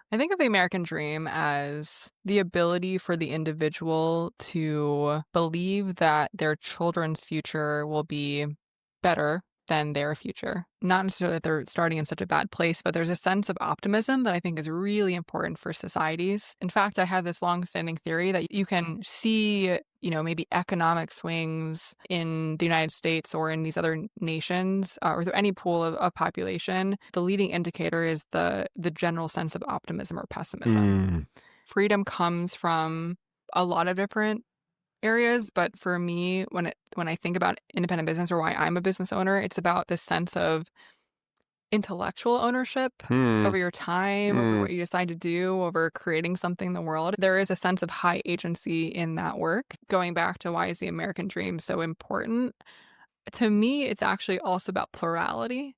I think of the American dream as the ability for the individual to believe that their children's future will be better than their future. Not necessarily that they're starting in such a bad place, but there's a sense of optimism that I think is really important for societies. In fact, I have this long-standing theory that you can see, maybe economic swings in the United States or in these other nations or through any pool of population. The leading indicator is the general sense of optimism or pessimism. Mm. Freedom comes from a lot of different areas, but for me, when I think about independent business or why I'm a business owner, it's about this sense of intellectual ownership Hmm. over your time, over what you decide to do, over creating something in the world. There is a sense of high agency in that work. Going back to why is the American dream so important? To me, it's actually also about plurality.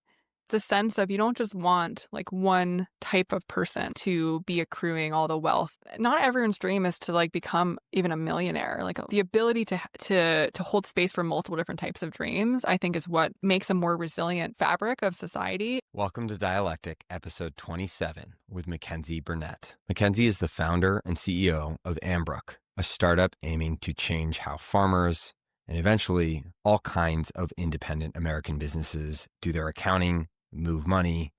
The sense of you don't just want like one type of person to be accruing all the wealth. Not everyone's dream is to like become even a millionaire. Like the ability to hold space for multiple different types of dreams, I think is what makes a more resilient fabric of society. Welcome to Dialectic, episode 27 with Mackenzie Burnett. Mackenzie is the founder and CEO of Ambrook, a startup aiming to change how farmers and eventually all kinds of independent American businesses do their accounting, move money,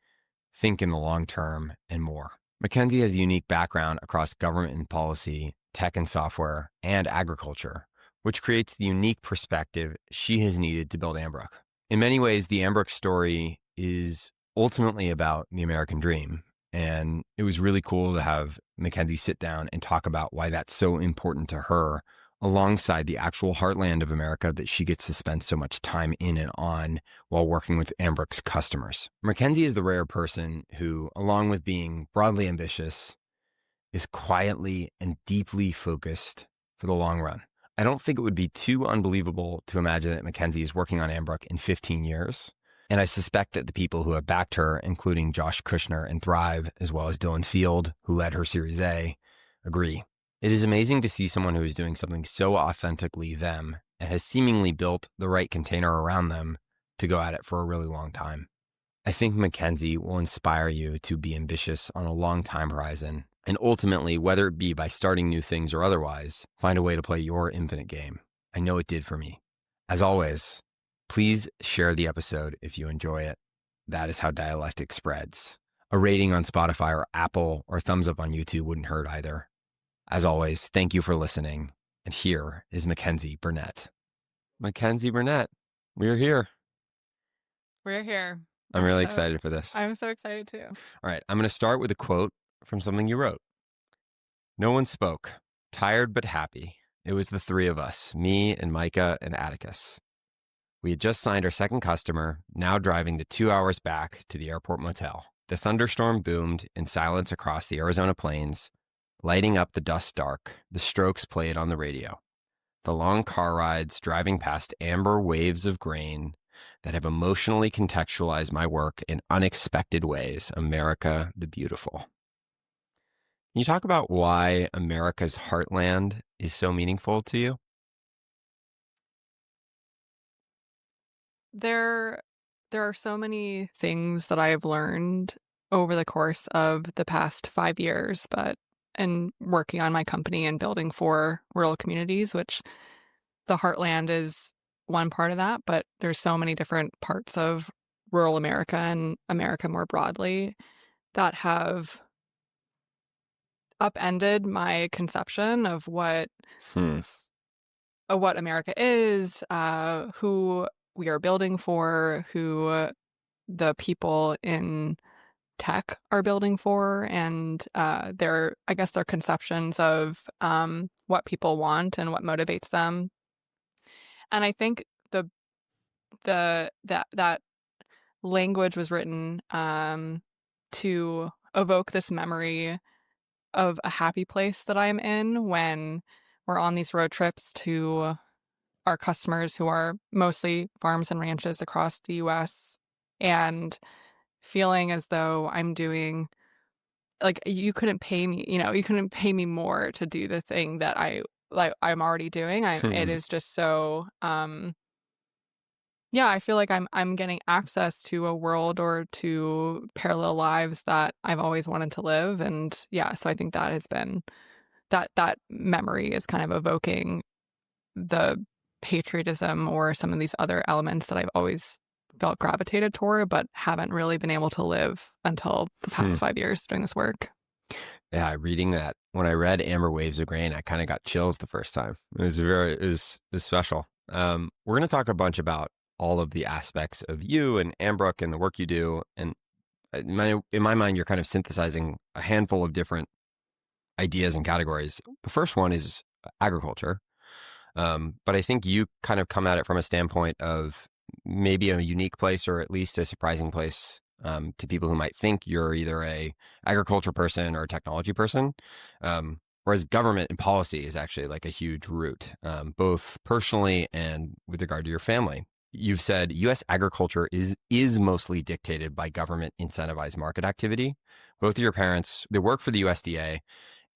think in the long term, and more. Mackenzie has a unique background across government and policy, tech and software, and agriculture, which creates the unique perspective she has needed to build Ambrook. In many ways, the Ambrook story is ultimately about the American dream, and it was really cool to have Mackenzie sit down and talk about why that's so important to her, alongside the actual heartland of America that she gets to spend so much time in and on while working with Ambrook's customers. Mackenzie is the rare person who, along with being broadly ambitious, is quietly and deeply focused for the long run. I don't think it would be too unbelievable to imagine that Mackenzie is working on Ambrook in 15 years. And I suspect that the people who have backed her, including Josh Kushner and Thrive, as well as Dylan Field, who led her Series A, agree. It is amazing to see someone who is doing something so authentically them and has seemingly built the right container around them to go at it for a really long time. I think Mackenzie will inspire you to be ambitious on a long time horizon, and ultimately, whether it be by starting new things or otherwise, find a way to play your infinite game. I know it did for me. As always, please share the episode if you enjoy it. That is how dialectic spreads. A rating on Spotify or Apple or thumbs up on YouTube wouldn't hurt either. As always, thank you for listening. And here is Mackenzie Burnett. Mackenzie Burnett, we're here. We're here. I'm really excited for this. I'm so excited too. All right, I'm going to start with a quote from something you wrote. No one spoke, tired but happy. It was the three of us, me and Micah and Atticus. We had just signed our second customer, now driving the 2 hours back to the airport motel. The thunderstorm boomed in silence across the Arizona plains, lighting up the dust dark. The Strokes played on the radio. The long car rides driving past amber waves of grain that have emotionally contextualized my work in unexpected ways. America the Beautiful. Can you talk about why America's heartland is so meaningful to you? There are so many things that I've learned over the course of the past 5 years, and working on my company and building for rural communities, which the heartland is one part of that, but there's so many different parts of rural America and America more broadly that have upended my conception of what America is, who we are building for, who the people in tech are building for, and their conceptions of what people want and what motivates them. And I think that language was written to evoke this memory of a happy place that I'm in when we're on these road trips to our customers who are mostly farms and ranches across the US, and feeling as though I'm doing, like, you couldn't pay me more to do the thing that I'm already doing. It is just so Yeah, I feel like I'm getting access to a world or to parallel lives that I've always wanted to live. And yeah, so I think that has been that memory is kind of evoking the patriotism or some of these other elements that I've always felt gravitated toward, but haven't really been able to live until the Hmm. past 5 years doing this work. Yeah, reading that, when I read Amber Waves of Grain, I kind of got chills the first time. It was special. We're going to talk a bunch about all of the aspects of you and Ambrook and the work you do. And in my mind, you're kind of synthesizing a handful of different ideas and categories. The first one is agriculture. But I think you kind of come at it from a standpoint of maybe a unique place or at least a surprising place to people who might think you're either a agriculture person or a technology person. Whereas government and policy is actually like a huge root, both personally and with regard to your family. You've said U.S. agriculture is mostly dictated by government incentivized market activity. Both of your parents, they work for the USDA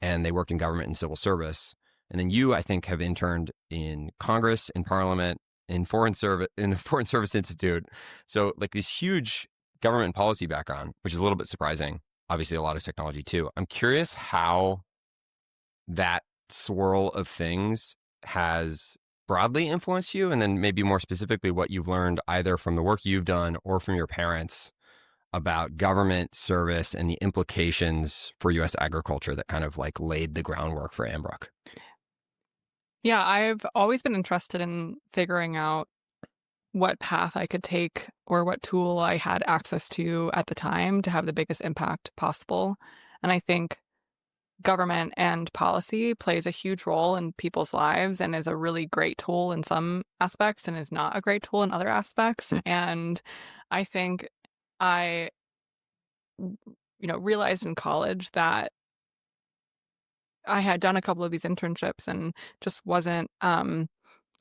and they worked in government and civil service. And then you, I think, have interned in Congress, in Parliament, in Foreign Service, in the Foreign Service Institute. So like this huge government policy background, which is a little bit surprising. Obviously, a lot of technology too. I'm curious how that swirl of things has broadly influenced you, and then maybe more specifically what you've learned either from the work you've done or from your parents about government service and the implications for U.S. agriculture that kind of like laid the groundwork for Ambrook. Yeah, I've always been interested in figuring out what path I could take or what tool I had access to at the time to have the biggest impact possible. And I think government and policy plays a huge role in people's lives and is a really great tool in some aspects and is not a great tool in other aspects. And I think I, realized in college that I had done a couple of these internships and just wasn't kind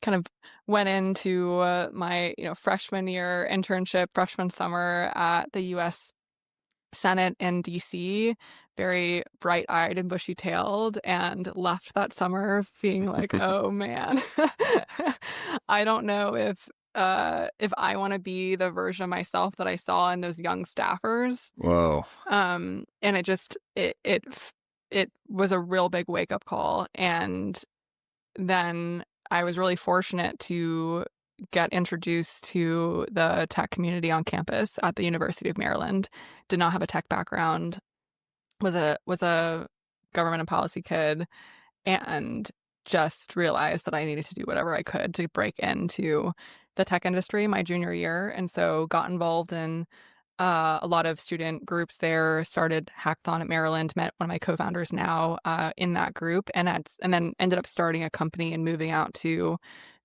of went into my freshman year internship, freshman summer at the U.S. Senate in DC, very bright-eyed and bushy-tailed, and left that summer being like, oh man, I don't know if I want to be the version of myself that I saw in those young staffers. Whoa. And it was a real big wake-up call. And then I was really fortunate to get introduced to the tech community on campus at the University of Maryland. Did not have a tech background, was a government and policy kid, and just realized that I needed to do whatever I could to break into the tech industry my junior year. And so got involved in a lot of student groups there, started Hackathon at Maryland, met one of my co-founders now in that group, and then ended up starting a company and moving out to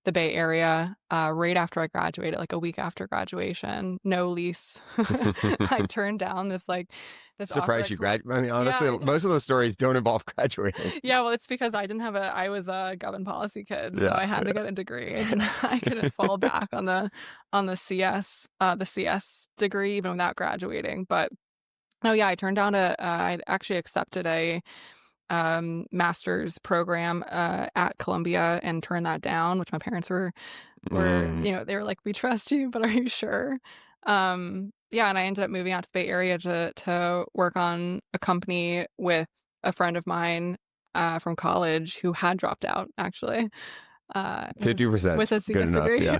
the Bay Area right after I graduated, like a week after graduation. No lease. I turned down this Surprised you graduated. I mean, honestly, Yeah. most of those stories don't involve graduating. Yeah, well, it's because I was a government policy kid, so I had to get a degree, and I couldn't fall back on the CS degree even without graduating. But no, yeah, I turned down I actually accepted a master's program at Columbia and turned that down, which my parents were they were like, we trust you, but are you sure? Yeah, and I ended up moving out to the Bay Area to work on a company with a friend of mine from college who had dropped out, actually. 50% with a CS good enough, degree. yeah.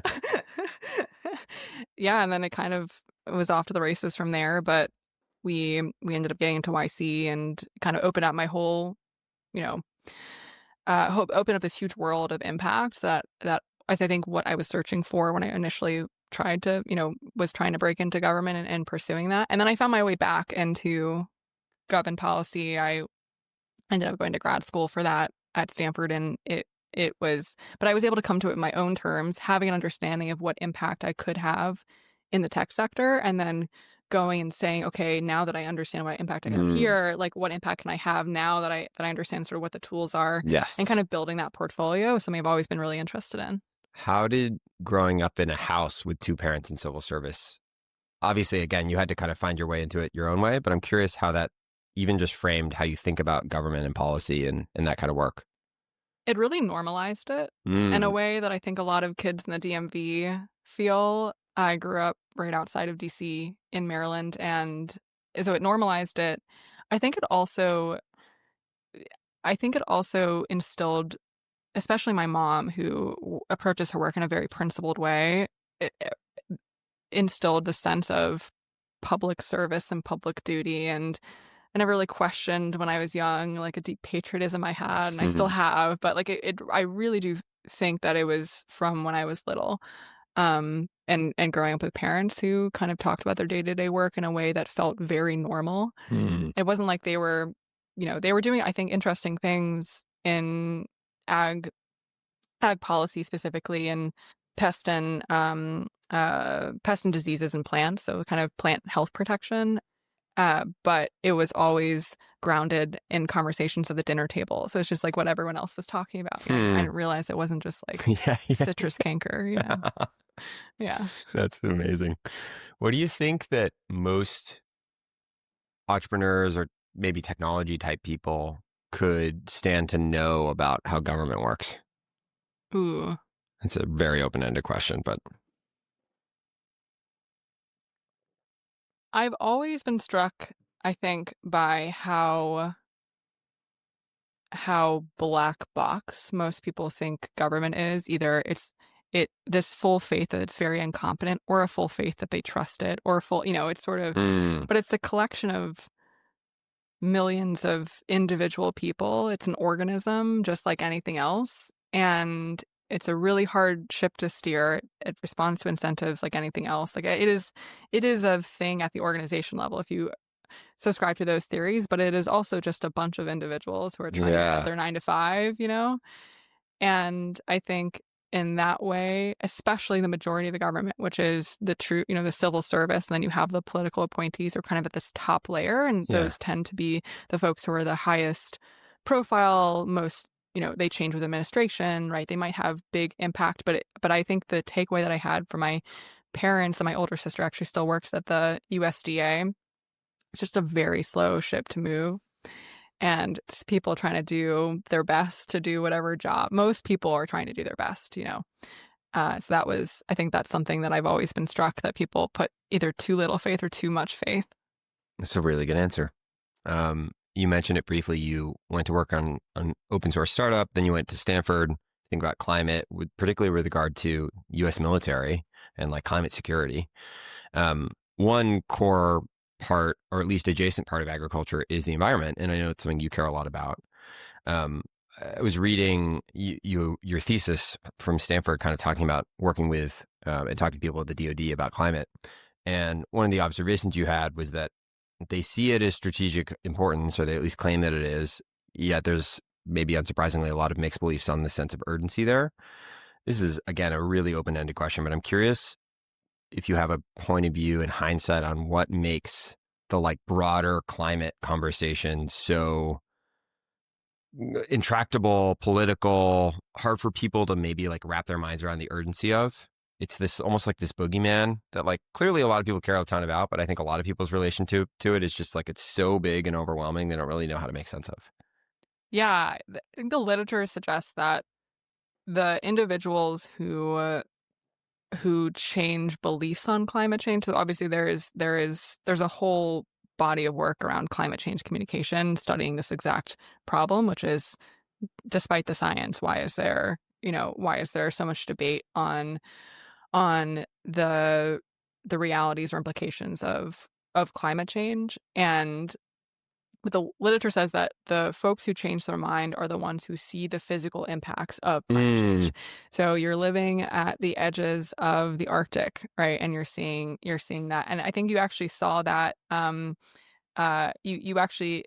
Yeah, and then it kind of was off to the races from there, but we ended up getting into YC and kind of opened up my whole, opened up this huge world of impact that I think what I was searching for when I initially tried to, was trying to break into government and pursuing that. And then I found my way back into government policy. I ended up going to grad school for that at Stanford, and it was, but I was able to come to it in my own terms, having an understanding of what impact I could have in the tech sector, and then going and saying, okay, now that I understand what impact I have here, like what impact can I have now that I understand sort of what the tools are, Yes. and kind of building that portfolio is something I've always been really interested in. How did growing up in a house with two parents in civil service, obviously, again, you had to kind of find your way into it your own way, but I'm curious how that even just framed how you think about government and policy and that kind of work. It really normalized it in a way that I think a lot of kids in the DMV feel I grew up right outside of DC in Maryland, and so it normalized it. I think it also I think it also instilled, especially my mom, who approaches her work in a very principled way, it instilled the sense of public service and public duty. And I never really questioned when I was young, like a deep patriotism I had, and I still have, but like I really do think that it was from when I was little. And growing up with parents who kind of talked about their day-to-day work in a way that felt very normal. Mm. It wasn't like they were, they were doing, I think, interesting things in ag policy specifically, and pest and pest and diseases in plants, so kind of plant health protection. But it was always grounded in conversations at the dinner table. So it's just like what everyone else was talking about. I didn't realize it wasn't just like Yeah. citrus canker, Yeah. That's amazing. What do you think that most entrepreneurs or maybe technology type people could stand to know about how government works? Ooh. It's a very open-ended question, but I've always been struck, I think, by how black box most people think government is. Either it's this full faith that it's very incompetent, or a full faith that they trust it, or full, it's sort of, but it's a collection of millions of individual people. It's an organism just like anything else. And it's a really hard ship to steer. It responds to incentives like anything else. Like it is a thing at the organization level if you subscribe to those theories, but it is also just a bunch of individuals who are trying to get out their 9 to 5, And I think in that way, especially the majority of the government, which is the true, the civil service, and then you have the political appointees are kind of at this top layer, and those tend to be the folks who are the highest profile, most, they change with administration, right? They might have big impact, but I think the takeaway that I had from my parents, and my older sister actually still works at the USDA, it's just a very slow ship to move. And it's people trying to do their best to do whatever job. Most people are trying to do their best, So I think that's something that I've always been struck, that people put either too little faith or too much faith. That's a really good answer. You mentioned it briefly. You went to work on an open source startup, then you went to Stanford, think about climate, particularly with regard to U.S. military and like climate security. One core part, or at least adjacent part of agriculture, is the environment, and I know it's something you care a lot about. I was reading your thesis from Stanford, kind of talking about working with and talking to people at the DoD about climate, and one of the observations you had was that they see it as strategic importance, or they at least claim that it is, yet there's maybe unsurprisingly a lot of mixed beliefs on the sense of urgency there. This is, again, a really open-ended question, but I'm curious if you have a point of view in hindsight on what makes the like broader climate conversation so intractable, political, hard for people to maybe like wrap their minds around the urgency of. It's this almost like this boogeyman that like clearly a lot of people care a ton about, but I think a lot of people's relation to it is just like it's so big and overwhelming they don't really know how to make sense of. Yeah, I think the literature suggests that the individuals who change beliefs on climate change. So obviously there's a whole body of work around climate change communication studying this exact problem, which is, despite the science, why is there so much debate on the realities or implications of climate change? And but the literature says that the folks who change their mind are the ones who see the physical impacts of climate change. So you're living at the edges of the Arctic, right? And you're seeing that. And I think you actually saw that. You actually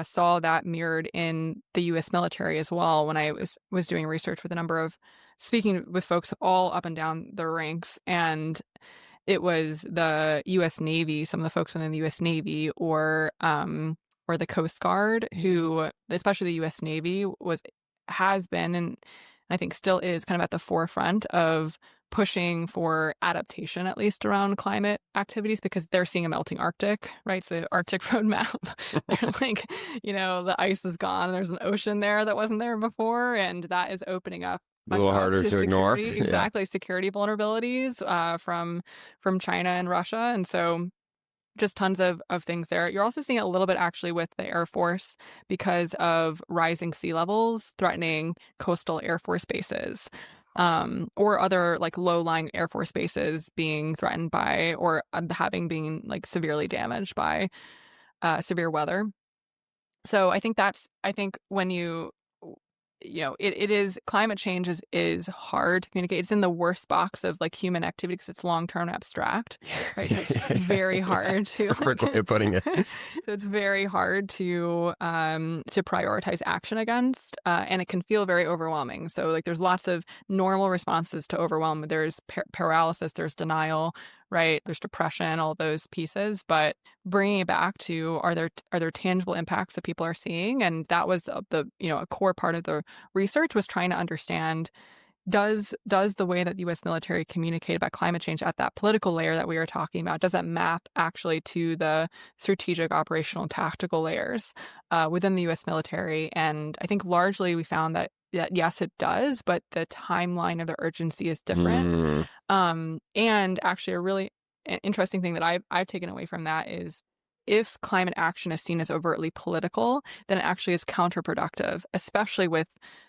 saw that mirrored in the U.S. military as well. When I was doing research with a number of speaking with folks all up and down the ranks, and it was the U.S. Navy, some of the folks within the U.S. Navy, or the Coast Guard, who, especially the U.S. Navy, has been, and I think still is, kind of at the forefront of pushing for adaptation, at least around climate activities, because they're seeing a melting Arctic, right? So the Arctic roadmap, they're like, the ice is gone. There's an ocean there that wasn't there before, and that is opening up A little up harder to to ignore. security, Yeah. exactly, security vulnerabilities from China and Russia. And so just tons of things there. You're also seeing it a little bit actually with the Air Force because of rising sea levels threatening coastal Air Force bases, or other like low-lying Air Force bases being threatened by or having been like severely damaged by severe weather. So I think when it is climate change is hard to communicate. It's in the worst box of like human activity because it's long-term abstract, right? So it's very hard It's to a perfect way of putting it. it's very hard to prioritize action against, and it can feel very overwhelming. So like there's lots of normal responses to overwhelm. There's paralysis, there's denial, right? There's depression, all those pieces. But bringing it back to are there tangible impacts that people are seeing? And that was the a core part of the research was trying to understand does the way that the U.S. military communicate about climate change at that political layer that we were talking about, does that map actually to the strategic, operational, and tactical layers within the U.S. military? And I think largely we found that yes, it does, but the timeline of the urgency is different. And actually, a really interesting thing that I've taken away from that is if climate action is seen as overtly political, then it actually is counterproductive, especially with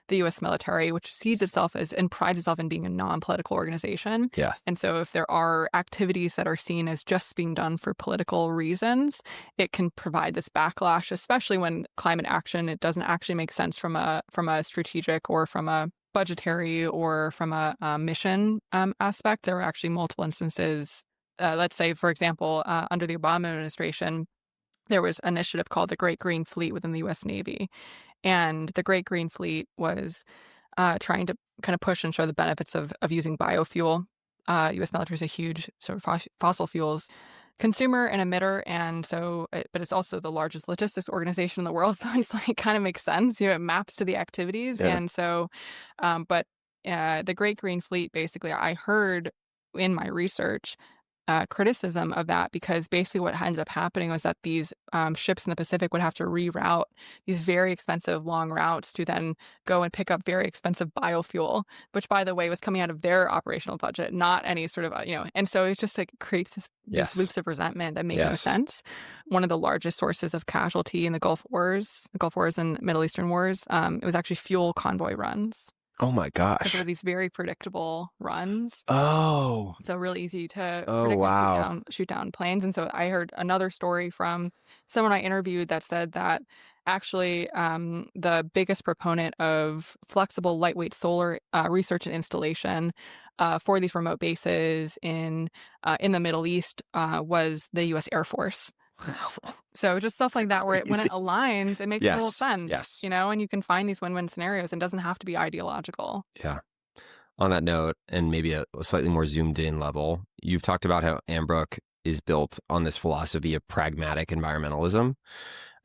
the U.S. military, which sees itself as and prides itself in being a non-political organization. Yes. And so if there are activities that are seen as just being done for political reasons, it can provide this backlash, especially when climate action, it doesn't actually make sense from a strategic or from a budgetary or from a mission aspect. There were actually multiple instances. Let's say, for example, under the Obama administration, there was an initiative called the Great Green Fleet within the U.S. Navy. And the Great Green Fleet was trying to kind of push and show the benefits of using biofuel. U.S. military is a huge sort of fossil fuels consumer and emitter, and so, but it's also the largest logistics organization in the world. So it's like kind of makes sense, it maps to the activities, Yeah. and so, but the Great Green Fleet, basically, I heard in my research criticism of that because basically what ended up happening was that these ships in the Pacific would have to reroute these very expensive long routes to then go and pick up very expensive biofuel, which, by the way, was coming out of their operational budget, not any sort of, and so it just like creates these loops of resentment that make no sense. One of the largest sources of casualty in the Gulf Wars and Middle Eastern wars, it was actually fuel convoy runs. Oh my gosh. There were these very predictable runs. Oh. So really easy to Oh, wow. shoot down planes. And so I heard another story from someone I interviewed that said that actually the biggest proponent of flexible, lightweight solar research and installation for these remote bases in the Middle East was the U.S. Air Force. So just stuff like that, where when it aligns, it makes total sense. Yes. And you can find these win-win scenarios and doesn't have to be ideological. Yeah. On that note, and maybe a slightly more zoomed in level, you've talked about how Ambrook is built on this philosophy of pragmatic environmentalism.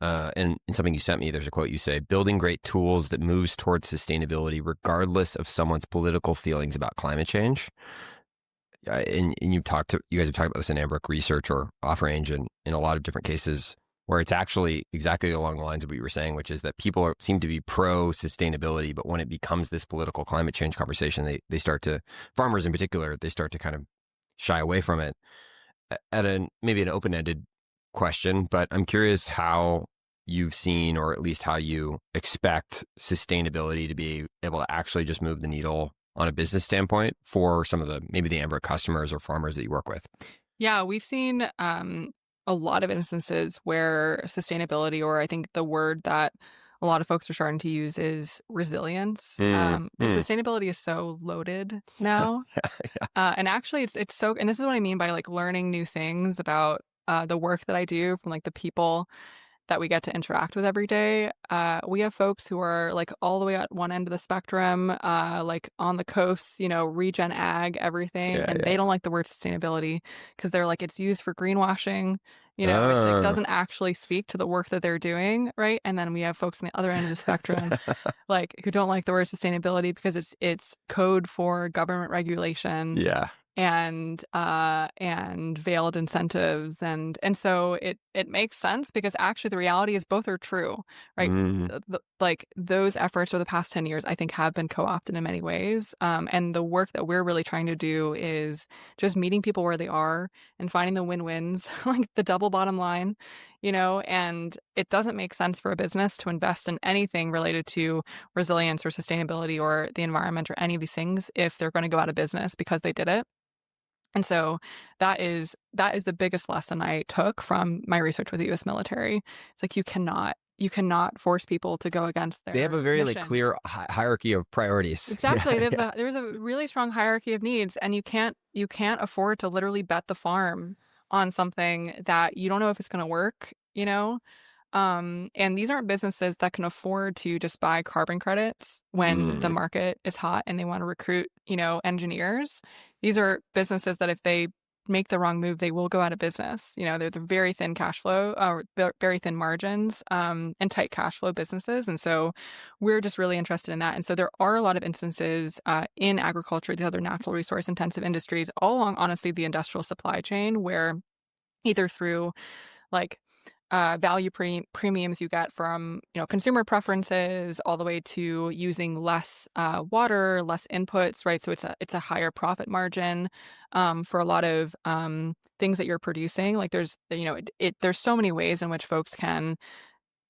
And in something you sent me, there's a quote you say, building great tools that moves towards sustainability regardless of someone's political feelings about climate change. And you guys have talked about this in Ambrook research or off range and in a lot of different cases where it's actually exactly along the lines of what you were saying, which is that people seem to be pro sustainability, but when it becomes this political climate change conversation, they start to, farmers in particular, they start to kind of shy away from it. At maybe an open-ended question, but I'm curious how you've seen, or at least how you expect sustainability to be able to actually just move the needle on a business standpoint for some of maybe the Ambrook customers or farmers that you work with. Yeah, we've seen a lot of instances where sustainability, or I think the word that a lot of folks are starting to use is resilience. Sustainability is so loaded now. And actually it's so, and this is what I mean by like learning new things about the work that I do from like the people that we get to interact with every day. We have folks who are like all the way at one end of the spectrum, like on the coast, regen ag, everything. They don't like the word sustainability because they're like, it's used for greenwashing. It like, doesn't actually speak to the work that they're doing, right? And then we have folks on the other end of the spectrum, like who don't like the word sustainability because it's code for government regulation. Yeah. and veiled incentives, and so it makes sense because actually the reality is both are true, right? Mm, Like those efforts over the past 10 years, I think, have been co-opted in many ways. And the work that we're really trying to do is just meeting people where they are and finding the win-wins, like the double bottom line, and it doesn't make sense for a business to invest in anything related to resilience or sustainability or the environment or any of these things if they're going to go out of business because they did it. And so that is the biggest lesson I took from my research with the US military. It's like you cannot force people to go against they have their a very mission. clear hierarchy of priorities. Exactly. Yeah, yeah. There's a really strong hierarchy of needs, and you can't afford to literally bet the farm on something that you don't know if it's going to work. And these aren't businesses that can afford to just buy carbon credits when the Mm, market is hot and they want to recruit, engineers. These are businesses that if they make the wrong move, they will go out of business. They're very thin cash flow or very thin margins, and tight cash flow businesses. And so we're just really interested in that. And so there are a lot of instances in agriculture, the other natural resource intensive industries, all along, honestly, the industrial supply chain where either through like value premiums you get from consumer preferences all the way to using less water, less inputs, right? So it's a higher profit margin for a lot of things that you're producing. Like there's so many ways in which folks can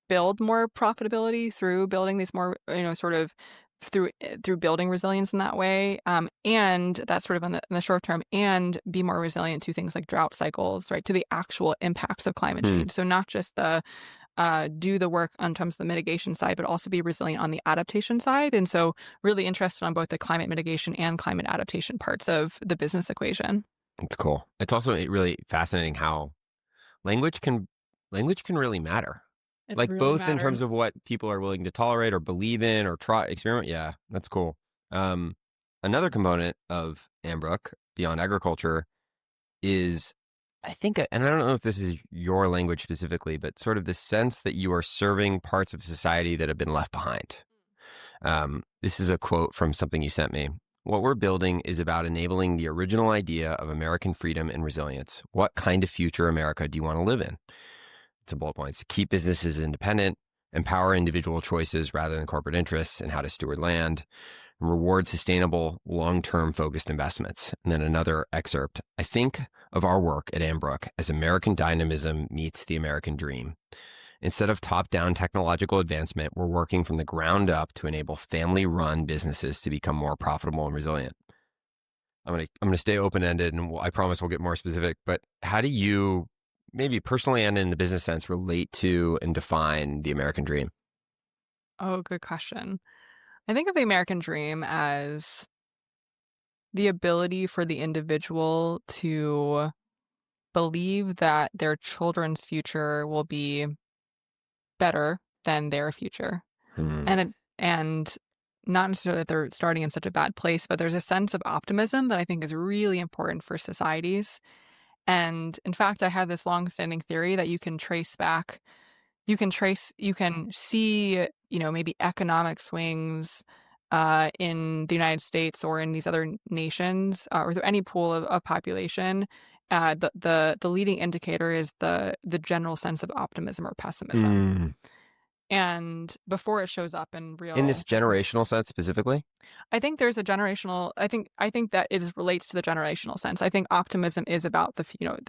build more profitability through building these more, sort of through building resilience in that way, and that's sort of in the short term, and be more resilient to things like drought cycles, right? To the actual impacts of climate hmm. change. So not just the do the work on terms of the mitigation side, but also be resilient on the adaptation side. And so really interested on both the climate mitigation and climate adaptation parts of the business equation. It's cool. It's also really fascinating how language can language can really matter. It Like really both in terms matters. of what people are willing to tolerate or believe in or try experiment. Yeah, that's cool. Um, Another component of Ambrook beyond agriculture is, I think, and I don't know if this is your language specifically, but sort of the sense that you are serving parts of society that have been left behind. This is a quote from something you sent me. What we're building is about enabling the original idea of American freedom and resilience. What kind of future America do you want to live in? It's a bullet points. Keep businesses independent, empower individual choices rather than corporate interests, and how to steward land, and reward sustainable, long-term focused investments. And then another excerpt. I think of our work at Ambrook as American dynamism meets the American dream. Instead of top-down technological advancement, we're working from the ground up to enable family-run businesses to become more profitable and resilient. I'm gonna stay open-ended, and I promise we'll get more specific. But how do you, maybe personally and in the business sense, relate to and define the American dream? Oh, good question. I think of the American dream as the ability for the individual to believe that their children's future will be better than their future. Hmm. And not necessarily that they're starting in such a bad place, but there's a sense of optimism that I think is really important for societies. And in fact, I have this long-standing theory that you can see, maybe economic swings in the United States or in these other nations, or through any pool of population. The leading indicator is the general sense of optimism or pessimism. Mm. And before it shows up in In this real, generational sense specifically? I think there's a generational. I think that it relates to the generational sense. I think optimism is about the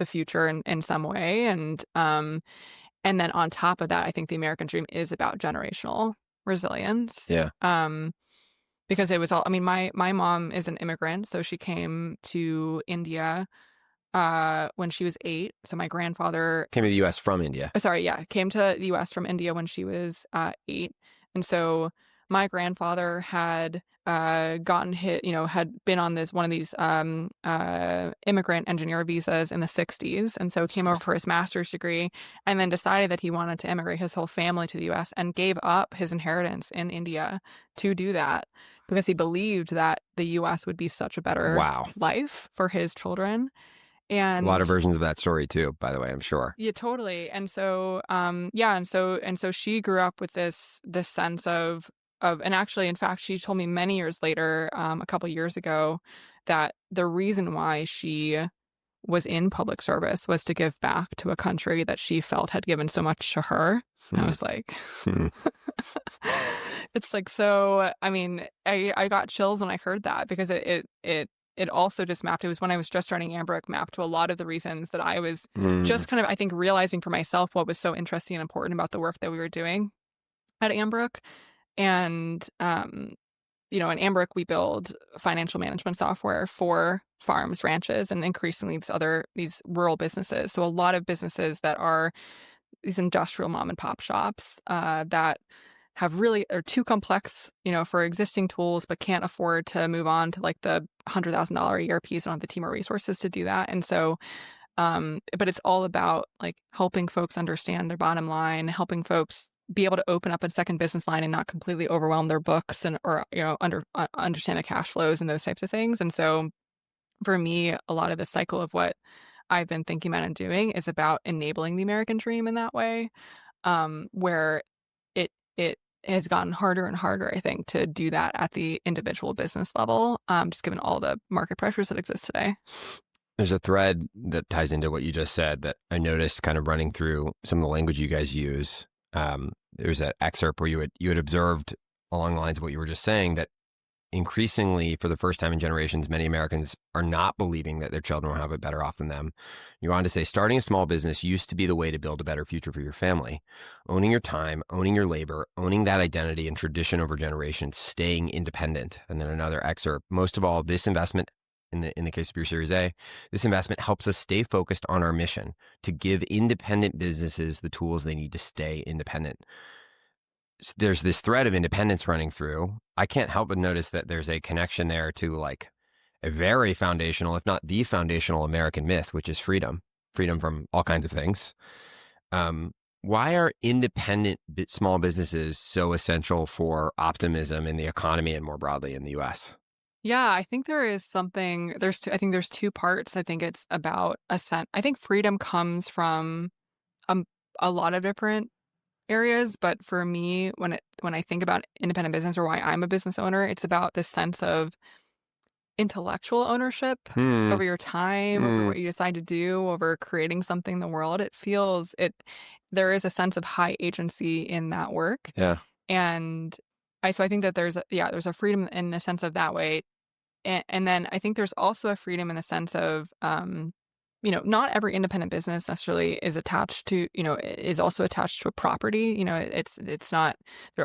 future in some way, and then on top of that, I think the American dream is about generational resilience. Yeah. Because it was all. I mean, my mom is an immigrant, so she came to India when she was 8. So my grandfather, Came to the U.S. from India. sorry, yeah, came to the U.S. from India when she was 8, and so my grandfather had gotten hit, had been on one of these immigrant engineer visas in the 60s, and so came over for his master's degree, and then decided that he wanted to immigrate his whole family to the U.S. and gave up his inheritance in India to do that because he believed that the U.S. would be such a better Wow. life for his children. A lot of And versions of that story too, by the way, I'm sure. yeah, totally. And so, yeah, and so she grew up with this sense of, and actually, in fact, she told me many years later, a couple years ago, that the reason why she was in public service was to give back to a country that she felt had given so much to her. I was like, it's like, so, I mean, I got chills when I heard that, because it also just mapped, it was when I was just starting Ambrook, mapped to a lot of the reasons that I was just kind of, I think, realizing for myself what was so interesting and important about the work that we were doing at Ambrook. And, in Ambrook, we build financial management software for farms, ranches, and increasingly these rural businesses. So a lot of businesses that are these industrial mom and pop shops that are too complex, for existing tools, but can't afford to move on to like the $100,000 ERPs, don't have the team or resources to do that. And so, but it's all about like helping folks understand their bottom line, helping folks be able to open up a second business line and not completely overwhelm their books or understand the cash flows and those types of things. And so for me, a lot of the cycle of what I've been thinking about and doing is about enabling the American dream in that way, where it has gotten harder and harder, I think, to do that at the individual business level, just given all the market pressures that exist today. There's a thread that ties into what you just said that I noticed kind of running through some of the language you guys use. There's an excerpt where you had observed along the lines of what you were just saying, that increasingly, for the first time in generations, many Americans are not believing that their children will have it better off than them. You want to say, starting a small business used to be the way to build a better future for your family. Owning your time, owning your labor, owning that identity and tradition over generations, staying independent. And then another excerpt, most of all, this investment, in the case of your Series A, this investment helps us stay focused on our mission to give independent businesses the tools they need to stay independent. There's this thread of independence running through. I can't help but notice that there's a connection there to like a very foundational, if not the foundational American myth, which is freedom from all kinds of things. Why are independent small businesses so essential for optimism in the economy and more broadly in the U.S.? Yeah, I think there is something, I think there's two parts. I think it's about I think freedom comes from a lot of different areas, but for me, when I think about independent business or why I'm a business owner, it's about this sense of intellectual ownership over your time, over what you decide to do, over creating something in the world. There is a sense of high agency in that work. Yeah. And so I think that there's a freedom in the sense of that way. And then I think there's also a freedom in the sense of, not every independent business necessarily is attached to, is also attached to a property. It's not, you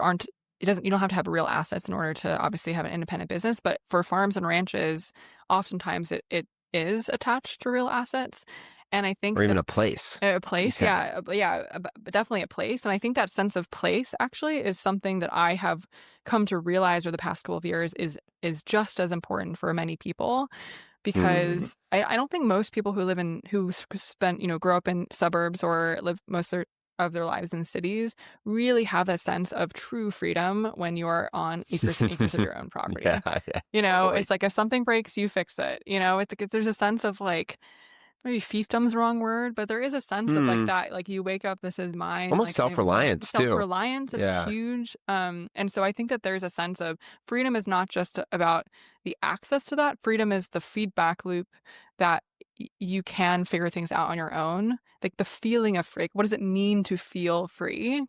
don't have to have real assets in order to obviously have an independent business. But for farms and ranches, oftentimes it is attached to real assets. And I think, or even a place. A place, yeah, definitely a place. And I think that sense of place actually is something that I have come to realize over the past couple of years is just as important for many people. Because I don't think most people who grow up in suburbs or live most of their lives in cities really have a sense of true freedom when you are on acres and acres of your own property. Yeah, totally. It's like if something breaks, you fix it. There's a sense of like, maybe fiefdom's the wrong word, but there is a sense of like that, like you wake up, this is mine. Almost like, self-reliance too. Self-reliance is huge. And so I think that there's a sense of freedom is not just about the access to that. Freedom is the feedback loop that you can figure things out on your own. Like the feeling of free. What does it mean to feel free?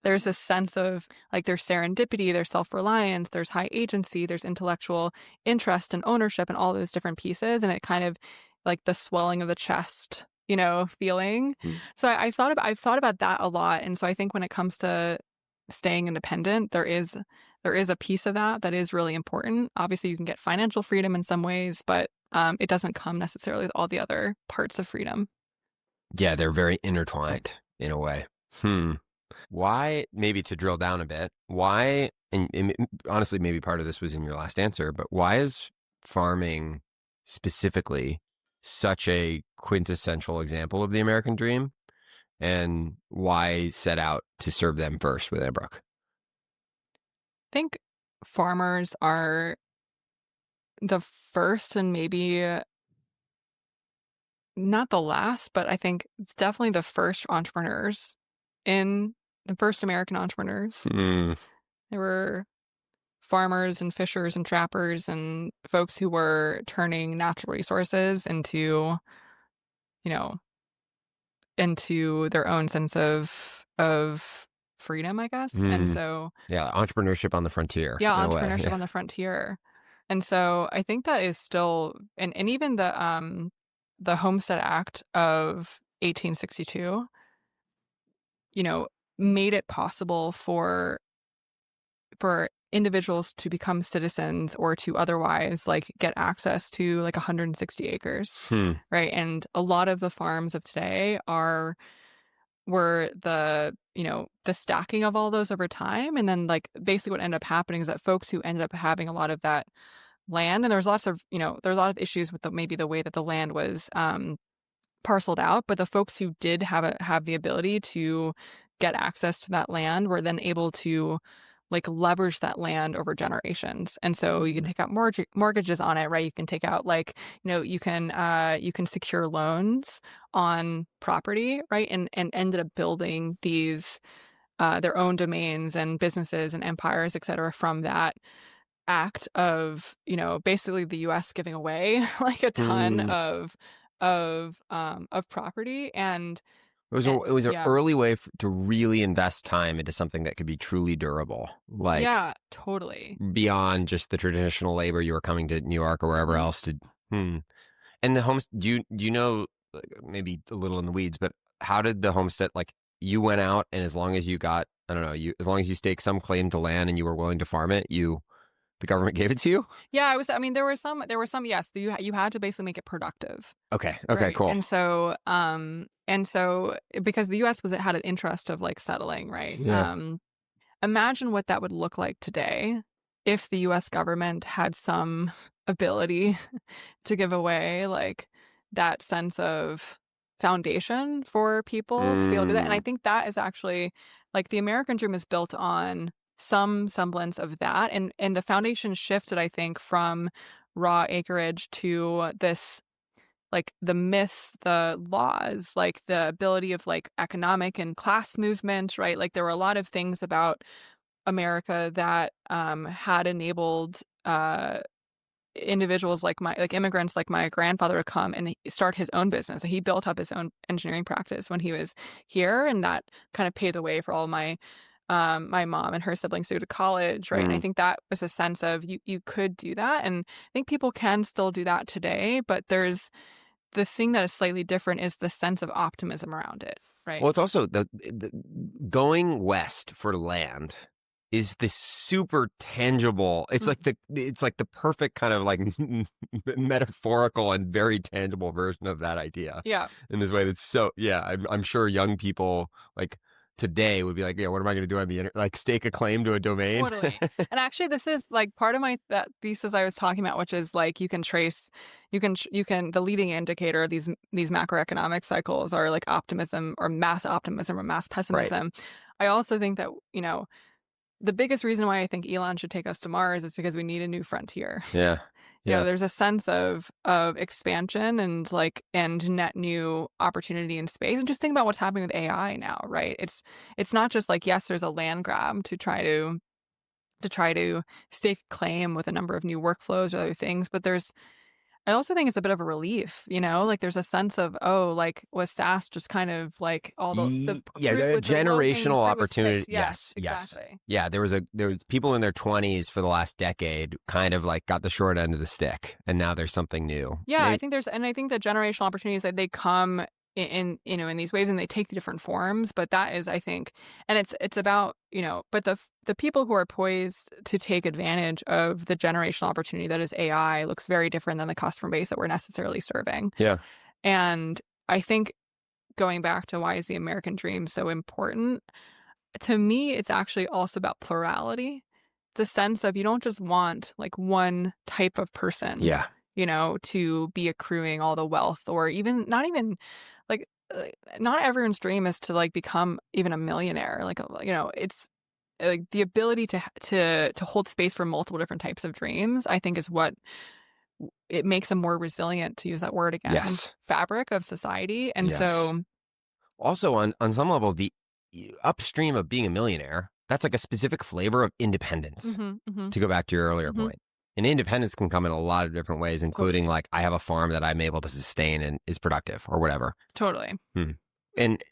There's a sense of like there's serendipity, there's self-reliance, there's high agency, there's intellectual interest and ownership and all those different pieces. And it kind of like the swelling of the chest, feeling. So I've thought about that a lot. And so I think when it comes to staying independent, there is a piece of that is really important. Obviously, you can get financial freedom in some ways, but it doesn't come necessarily with all the other parts of freedom. Yeah, they're very intertwined in a way. Why, maybe to drill down a bit, why, and honestly, maybe part of this was in your last answer, but why is farming specifically such a quintessential example of the American dream, and why set out to serve them first with Ambrook? I think farmers are the first and maybe not the last, but I think definitely the first the first American entrepreneurs. They were farmers and fishers and trappers and folks who were turning natural resources into, you know, into their own sense of freedom, I guess. And Mm. so, Yeah, entrepreneurship on the frontier yeah, in a way. entrepreneurship Yeah. on the frontier. And so I think that is still, and even the Homestead Act of 1862, you know, made it possible for individuals to become citizens or to otherwise like get access to like 160 acres, Hmm. right? And a lot of the farms of today were the stacking of all those over time. And then like basically what ended up happening is that folks who ended up having a lot of that land, and there's lots of, there's a lot of issues with maybe the way that the land was parceled out, but the folks who did have the ability to get access to that land were then able to like leverage that land over generations. And so you can take out mortgages on it, right? You can take out like, you can secure loans on property, right? And ended up building these their own domains and businesses and empires, et cetera, from that act of, basically the US giving away like a ton Mm. of property. And It was an yeah. early way to really invest time into something that could be truly durable, like Yeah, totally. beyond just the traditional labor you were coming to New York or wherever Mhm. else to. And the homes, do you know, like, maybe a little in the weeds, but how did the homestead, like, you went out and as long as you got, I don't know, as long as you staked some claim to land and you were willing to farm it, the government gave it to you? Yeah, I mean, there were some, yes, you had to basically make it productive. Okay, Right. cool. And so because the US had an interest of like settling, right? Yeah. Imagine what that would look like today if the US government had some ability to give away like that sense of foundation for people to be able to do that. And I think that is actually like the American dream is built on some semblance of that. And the foundation shifted, I think, from raw acreage to this like the myth, the laws, like the ability of like economic and class movement, right? Like there were a lot of things about America that had enabled individuals like immigrants like my grandfather to come and start his own business. He built up his own engineering practice when he was here, and that kind of paved the way for all my my mom and her siblings to go to college, right? And I think that was a sense of you could do that, and I think people can still do that today, but there's the thing that is slightly different is the sense of optimism around it, right? Well, it's also the going west for land is this super tangible. It's like the perfect kind of like metaphorical and very tangible version of that idea. Yeah. In this way, that's so. Yeah, I'm sure young people like today would be like, yeah, what am I going to do on the internet? Like stake a claim to a domain? Totally. And actually, this is like part of that thesis I was talking about, which is like you can the leading indicator of these macroeconomic cycles are like optimism or mass pessimism. Right. I also think that, the biggest reason why I think Elon should take us to Mars is because we need a new frontier. Yeah. Yeah. There's a sense of expansion and net new opportunity in space. And just think about what's happening with AI now, right? It's not just like, yes, there's a land grab to try to stake a claim with a number of new workflows or other things, but I also think it's a bit of a relief, like there's a sense of, like, was SAS just kind of like all the generational opportunity. Yes, exactly. Yeah, there was people in their 20s for the last decade kind of like got the short end of the stick, and now there's something new. Yeah, I think that generational opportunities, that they come in these waves and they take different forms, but that is, I think, and it's about, but the people who are poised to take advantage of the generational opportunity that is AI looks very different than the customer base that we're necessarily serving. Yeah. And I think going back to why is the American dream so important, to me, it's actually also about plurality. The sense of you don't just want like one type of person. Yeah. To be accruing all the wealth, or not even like not everyone's dream is to like become even a millionaire. Like, it's like the ability to hold space for multiple different types of dreams, I think, is what it makes them more resilient, to use that word again. Yes. Fabric of society. And yes. so also on some level, the upstream of being a millionaire, that's like a specific flavor of independence, to go back to your earlier point. And independence can come in a lot of different ways, including like I have a farm that I'm able to sustain and is productive or whatever. Totally. And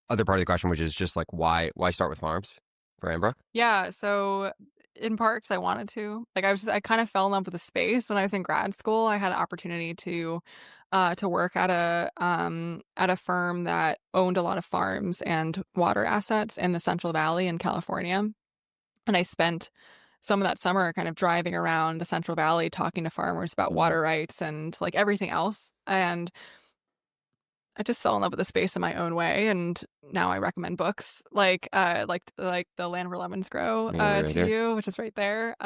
other part of the question, which is just like why start with farms for Ambrook? Yeah, so in part because I wanted to. Like I kind of fell in love with the space when I was in grad school. I had an opportunity to work at a firm that owned a lot of farms and water assets in the Central Valley in California. And I spent some of that summer kind of driving around the Central Valley talking to farmers about water rights and like everything else. And I just fell in love with the space in my own way, and now I recommend books like the Land Where Lemons Grow to you, which is right there.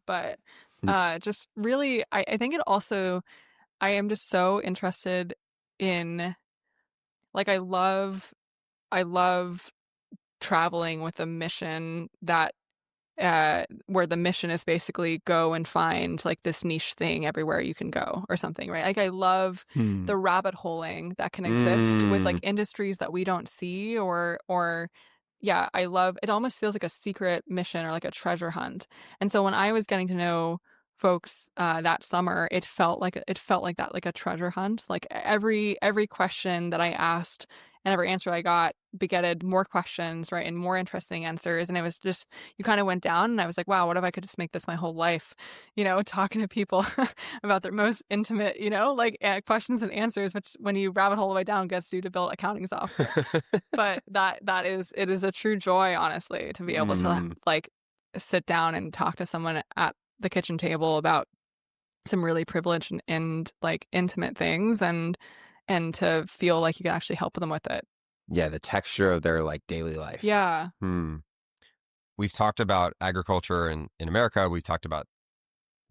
But just really, I think it also, I am just so interested in, like, I love traveling with a mission that where the mission is basically go and find like this niche thing everywhere you can go or something, right? Like I love the rabbit holing that can exist with like industries that we don't see or yeah, I love it. Almost feels like a secret mission or like a treasure hunt. And so when I was getting to know folks that summer, it felt like that, like a treasure hunt. Like every question that I asked and every answer I got begetted more questions, right, and more interesting answers. And it was just, you kind of went down, and I was like, wow, what if I could just make this my whole life, talking to people about their most intimate, like questions and answers, which when you rabbit hole the way down gets you to build accounting software. But it is a true joy, honestly, to be able to like sit down and talk to someone at the kitchen table about some really privileged and like intimate things, and to feel like you can actually help them with it. Yeah, the texture of their like daily life. Yeah. We've talked about agriculture in America. We've talked about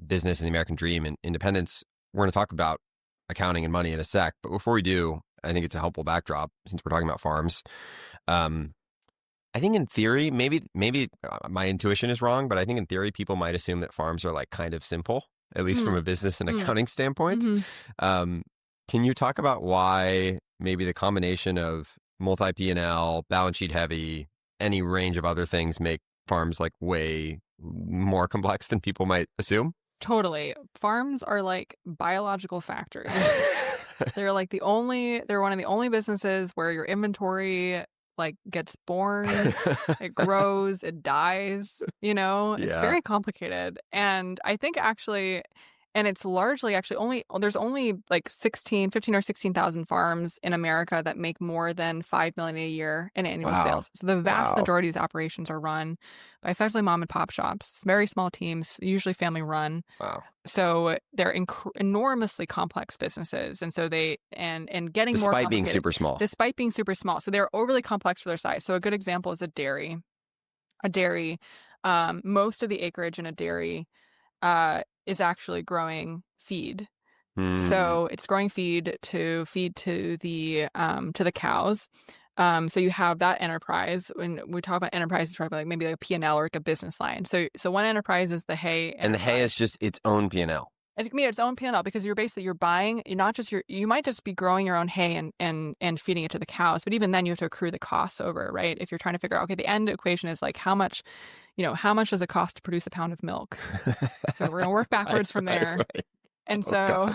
business and the American dream and independence. We're going to talk about accounting and money in a sec. But before we do, I think it's a helpful backdrop since we're talking about farms. I think in theory, maybe my intuition is wrong, but I think in theory, people might assume that farms are like kind of simple, at least from a business and accounting standpoint. Can you talk about why maybe the combination of multi P&L, balance sheet heavy, any range of other things make farms like way more complex than people might assume? Totally. Farms are like biological factories. They're one of the only businesses where your inventory like gets born, it grows, it dies, it's very complicated. And I think actually, and it's largely actually there's only like 15 or 16,000 farms in America that make more than $5 million a year in annual sales. So the vast majority of these operations are run by effectively mom and pop shops, very small teams, usually family run. Wow. So they're enormously complex businesses. And so they, and getting more complicated. Despite being super small. So they're overly complex for their size. So a good example is a dairy. Most of the acreage in a dairy is actually growing feed. So it's growing feed to the cows. So you have that enterprise. When we talk about enterprise, it's probably like maybe like a P&L or like a business line. So one enterprise is the hay enterprise. And the hay is just its own P&L. It can be its own P&L because you're buying, you might just be growing your own hay and feeding it to the cows, but even then you have to accrue the costs over, right? If you're trying to figure out, okay, the end equation is like how much does it cost to produce a pound of milk? So we're going to work backwards from there. Right. And so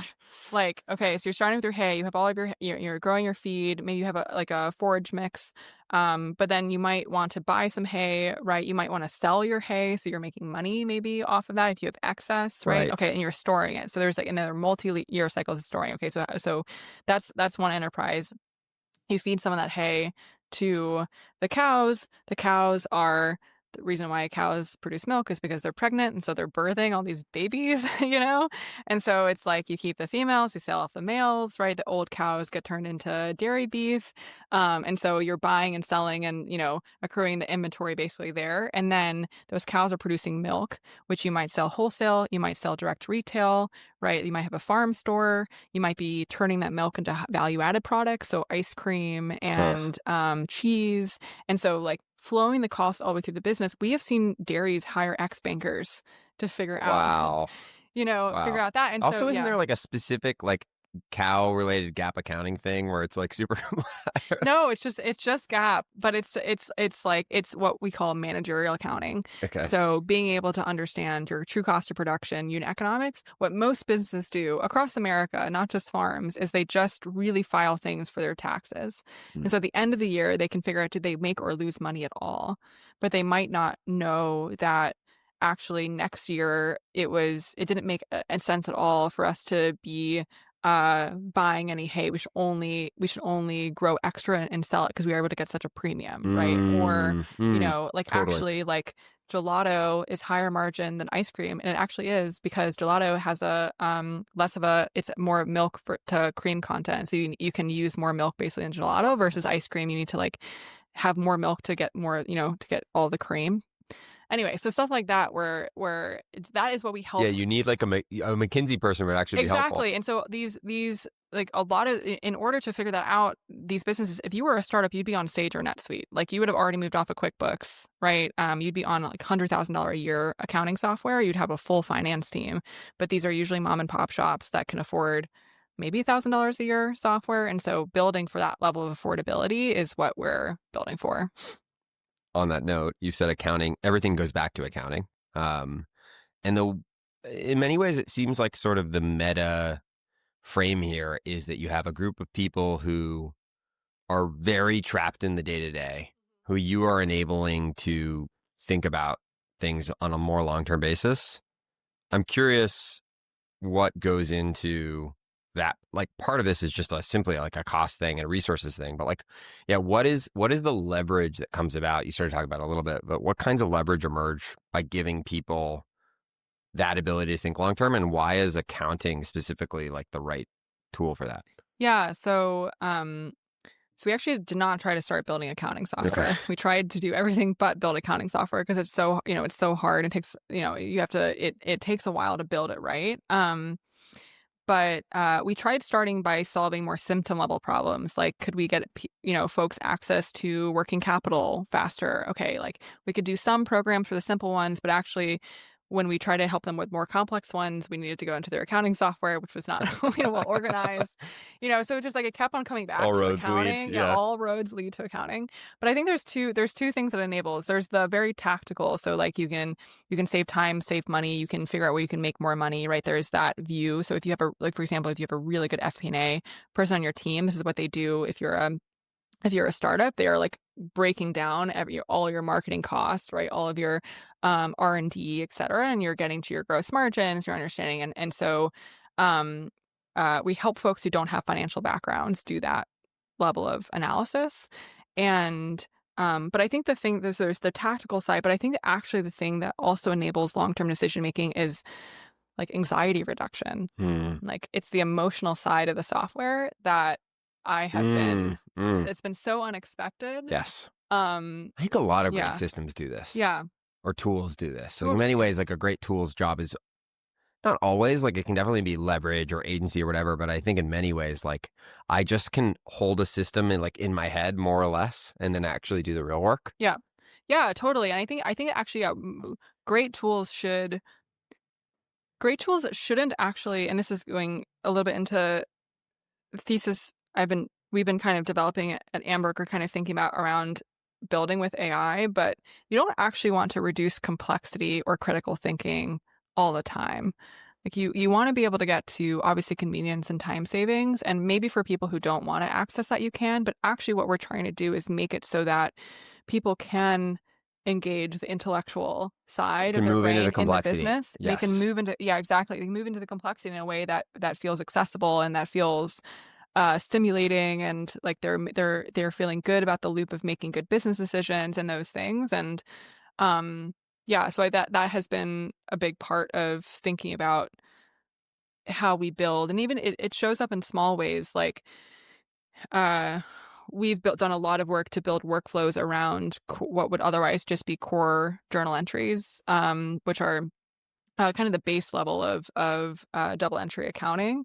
like, okay, so you're starting with your hay, you have all of you're growing your feed, maybe you have a forage mix, but then you might want to buy some hay, right? You might want to sell your hay, so you're making money maybe off of that if you have excess, right? Okay, and you're storing it. So there's like another multi-year cycles of storing. Okay, so that's one enterprise. You feed some of that hay to the cows. The cows are the reason why cows produce milk is because they're pregnant, and so they're birthing all these babies, And so it's like you keep the females, you sell off the males, right? The old cows get turned into dairy beef. And so you're buying and selling and, accruing the inventory basically there. And then those cows are producing milk, which you might sell wholesale, you might sell direct retail, right? You might have a farm store. You might be turning that milk into value-added products, so ice cream and cheese. And so like flowing the costs all the way through the business, we have seen dairies hire ex-bankers to figure out, figure out that. And also, so, isn't there like a specific, like cow related gap accounting thing where it's like super No, it's just GAAP, but it's like it's what we call managerial accounting. Okay. So being able to understand your true cost of production, unit economics, what most businesses do across America, not just farms, is they just really file things for their taxes. And so at the end of the year, they can figure out did they make or lose money at all. But they might not know that actually next year it didn't make a sense at all for us to be buying any hay. We should only grow extra and sell it because we were able to get such a premium, right? Or like totally. actually like gelato is higher margin than ice cream, and it actually is because gelato has a it's more milk to cream content, so you can use more milk basically in gelato versus ice cream. You need to like have more milk to get more, to get all the cream. Anyway, so stuff like that where that is what we help. Yeah, you need like a McKinsey person would actually be Exactly. helpful. And so these like a lot of in order to figure that out, these businesses, if you were a startup, you'd be on Sage or NetSuite. Like you would have already moved off of QuickBooks, right? You'd be on like $100,000 a year accounting software. You'd have a full finance team, but these are usually mom and pop shops that can afford maybe $1,000 a year software. And so building for that level of affordability is what we're building for. On that note, you said accounting, everything goes back to accounting. And in many ways, it seems like sort of the meta frame here is that you have a group of people who are very trapped in the day-to-day, who you are enabling to think about things on a more long-term basis. I'm curious what goes into that. Like part of this is just simply like a cost thing and a resources thing, but like, yeah, what is the leverage that comes about? You started talking about it a little bit, but what kinds of leverage emerge by giving people that ability to think long term, and why is accounting specifically like the right tool for that? Yeah. So we actually did not try to start building accounting software. We tried to do everything but build accounting software because it's so, it's so hard. It takes, it takes a while to build it, right? But we tried starting by solving more symptom level problems. Like, could we get, folks access to working capital faster? Okay, like we could do some programs for the simple ones, but actually when we try to help them with more complex ones, we needed to go into their accounting software, which was not well organized. So it just like it kept on coming back All to roads accounting. lead, Yeah, yeah. all roads lead to accounting. But I think there's two things that enables. There's the very tactical. So like you can save time, save money, you can figure out where you can make more money, right? There's that view. So if you have for example, if you have a really good FP&A person on your team, this is what they do if you're a startup. They are like breaking down all your marketing costs, right? All of your R&D, et cetera, and you're getting to your gross margins, your understanding. And so we help folks who don't have financial backgrounds do that level of analysis. And but I think there's the tactical side, but I think that actually the thing that also enables long-term decision making is like anxiety reduction. Like it's the emotional side of the software that I have it's been so unexpected. Yes. I think a lot of great systems do this. Yeah. Or tools do this. So in many ways, like a great tool's job is not always, like it can definitely be leverage or agency or whatever, but I think in many ways, like I just can hold a system in my head more or less and then actually do the real work. Yeah. Yeah, totally. And I think actually great tools shouldn't actually, and this is going a little bit into the thesis we've been kind of developing at Ambrook, or kind of thinking about around building with AI, but you don't actually want to reduce complexity or critical thinking all the time. Like you want to be able to get to obviously convenience and time savings, and maybe for people who don't want to access that you can, but actually what we're trying to do is make it so that people can engage the intellectual side of their brain in the business. Yes. They can move into exactly. They move into the complexity in a way that feels accessible and that feels stimulating, and like they're feeling good about the loop of making good business decisions and those things. And so that has been a big part of thinking about how we build, and even it shows up in small ways. Like we've done a lot of work to build workflows around what would otherwise just be core journal entries, which are kind of the base level of double entry accounting.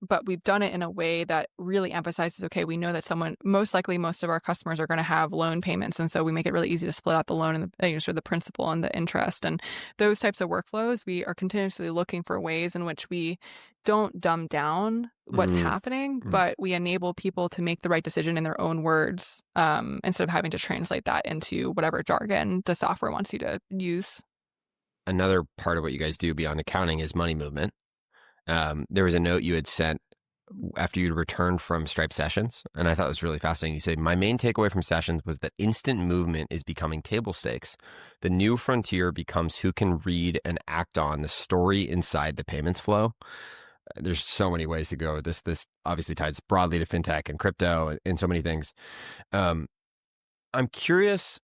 But we've done it in a way that really emphasizes, okay, we know that most of our customers are going to have loan payments. And so we make it really easy to split out the loan and sort of the principal and the interest. And those types of workflows, we are continuously looking for ways in which we don't dumb down what's happening, but we enable people to make the right decision in their own words, instead of having to translate that into whatever jargon the software wants you to use. Another part of what you guys do beyond accounting is money movement. There was a note you had sent after you'd returned from Stripe sessions, and I thought it was really fascinating. You said, my main takeaway from sessions was that instant movement is becoming table stakes. The new frontier becomes who can read and act on the story inside the payments flow. There's so many ways to go. This obviously ties broadly to fintech and crypto and so many things. I'm curious,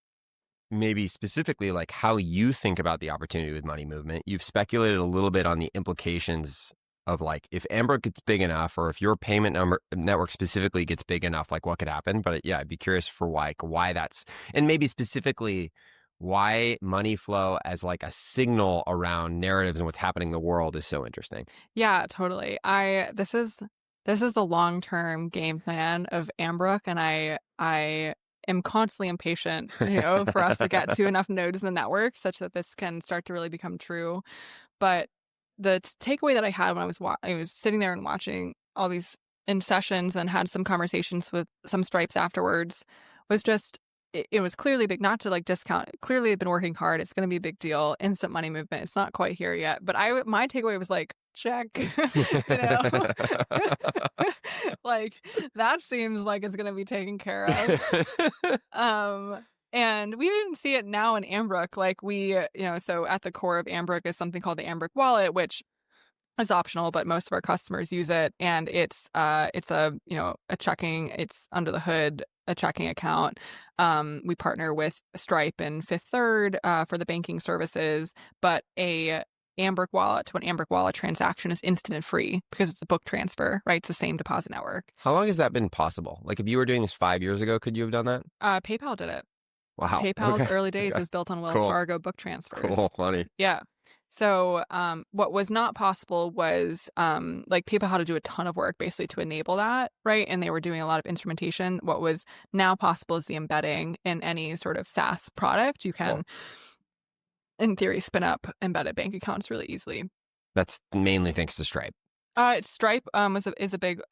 maybe specifically, like how you think about the opportunity with money movement. You've speculated a little bit on the implications of like if Ambrook gets big enough, or if your payment network specifically gets big enough, like what could happen. But yeah, I'd be curious for why that's, and maybe specifically why money flow as like a signal around narratives and what's happening in the world is so interesting. Yeah, totally. This is the long-term game plan of Ambrook, and I am constantly impatient, for us to get to enough nodes in the network such that this can start to really become true. But the takeaway that I had when I was sitting there and watching all these in sessions and had some conversations with some Stripes afterwards was just, it was clearly big, not to like discount. Clearly they've been working hard. It's going to be a big deal. Instant money movement. It's not quite here yet. But my takeaway was like, check, like that seems like it's going to be taken care of. And we even see it now in Ambrook. Like so at the core of Ambrook is something called the Ambrook wallet, which is optional, but most of our customers use it. And it's a checking, it's under the hood, a checking account. We partner with Stripe and Fifth Third for the banking services, but a Ambrook wallet to an Ambrook wallet transaction is instant and free because it's a book transfer, right? It's the same deposit network. How long has that been possible? Like if you were doing this 5 years ago, could you have done that? PayPal did it. Wow. PayPal's Okay. early days was built on Wells Fargo book transfers. Cool. Funny. Yeah. So what was not possible was like PayPal had to do a ton of work basically to enable that, right? And they were doing a lot of instrumentation. What was now possible is the embedding in any sort of SaaS product. You can, in theory, spin up embedded bank accounts really easily. That's mainly thanks to Stripe. Stripe is a big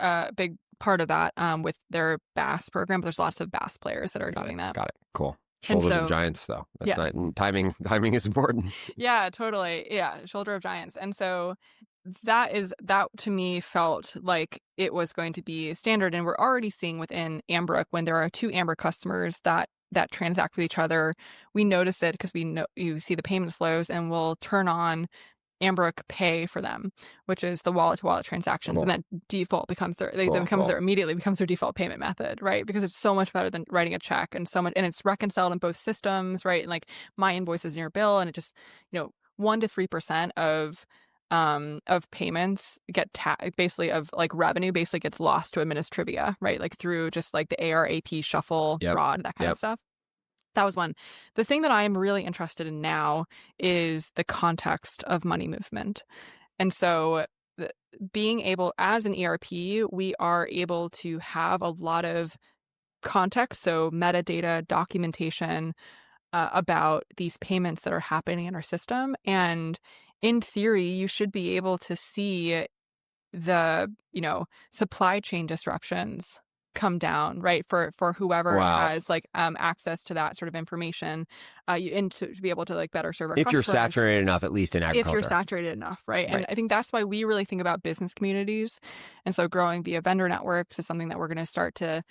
part of that with their BaaS program. But there's lots of BaaS players that are doing that. Got it. Cool. Shoulders of giants, though. That's not timing. Timing is important. Yeah, totally. Yeah, shoulder of giants. And so that to me felt like it was going to be standard. And we're already seeing within Ambrook when there are two Ambrook customers that transact with each other, we notice it because you see the payment flows, and we'll turn on Ambrook Pay for them, which is the wallet-to-wallet transactions, cool. and that immediately becomes their default payment method, right? Because it's so much better than writing a check, and it's reconciled in both systems, right? And like my invoice is in your bill, and it just 1 to 3% of payments get basically of like revenue basically gets lost to administrivia, right? Like through just like the ARAP shuffle, fraud, that kind of stuff. That was one. The thing that I am really interested in now is the context of money movement. And so being able, as an ERP, we are able to have a lot of context, so metadata, documentation about these payments that are happening in our system. And in theory, you should be able to see the, supply chain disruptions come down, right, for whoever has like access to that sort of information, and to be able to like better serve our customers. If you're saturated enough, at least in agriculture. If you're saturated enough, right? And I think that's why we really think about business communities, and so growing via vendor networks is something that we're going to start to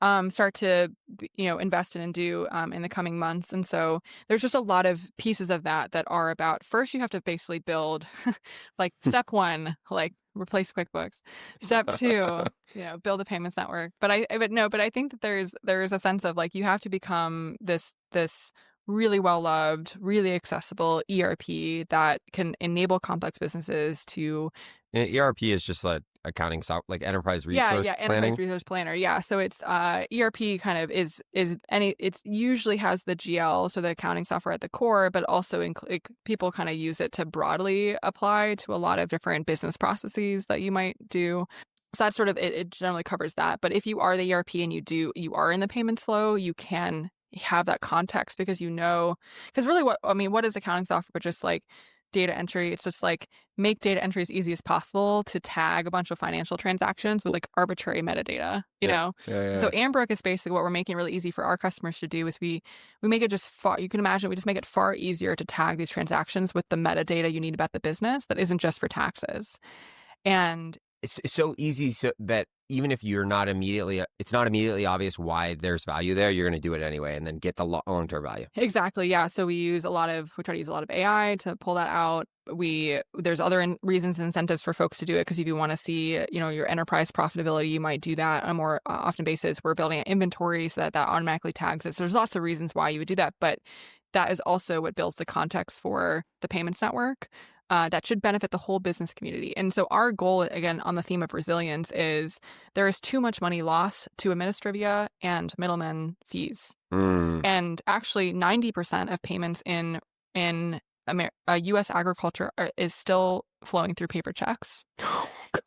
invest in and do in the coming months. And so there's just a lot of pieces of that are about, first you have to basically build like step one, like replace QuickBooks. Step two, build a payments network. But I think that there's a sense of like you have to become this really well loved, really accessible ERP that can enable complex businesses to. And ERP is just like accounting software, like enterprise resource planning. Enterprise resource planner. Yeah, so it's ERP kind of it usually has the GL, so the accounting software at the core, but also people kind of use it to broadly apply to a lot of different business processes that you might do. So that's sort of it generally covers that. But if you are the ERP and you are in the payments flow, you can have that context because really what is accounting software but just like data entry. It's just like make data entry as easy as possible to tag a bunch of financial transactions with like arbitrary metadata, you know? And so Ambrook is basically what we're making really easy for our customers to do is we make it just far, you can imagine we just make it far easier to tag these transactions with the metadata you need about the business that isn't just for taxes. And it's so easy so that even if you're not immediately, it's not immediately obvious why there's value there, you're going to do it anyway and then get the long-term value. Exactly. Yeah. So we try to use a lot of AI to pull that out. There's other reasons and incentives for folks to do it because if you want to see, you know, your enterprise profitability, you might do that on a more often basis. We're building an inventory so that automatically tags it. So there's lots of reasons why you would do that, but that is also what builds the context for the payments network. That should benefit the whole business community. And so our goal, again, on the theme of resilience is there is too much money lost to administrivia and middlemen fees. And actually 90% of payments in U.S. agriculture is still flowing through paper checks.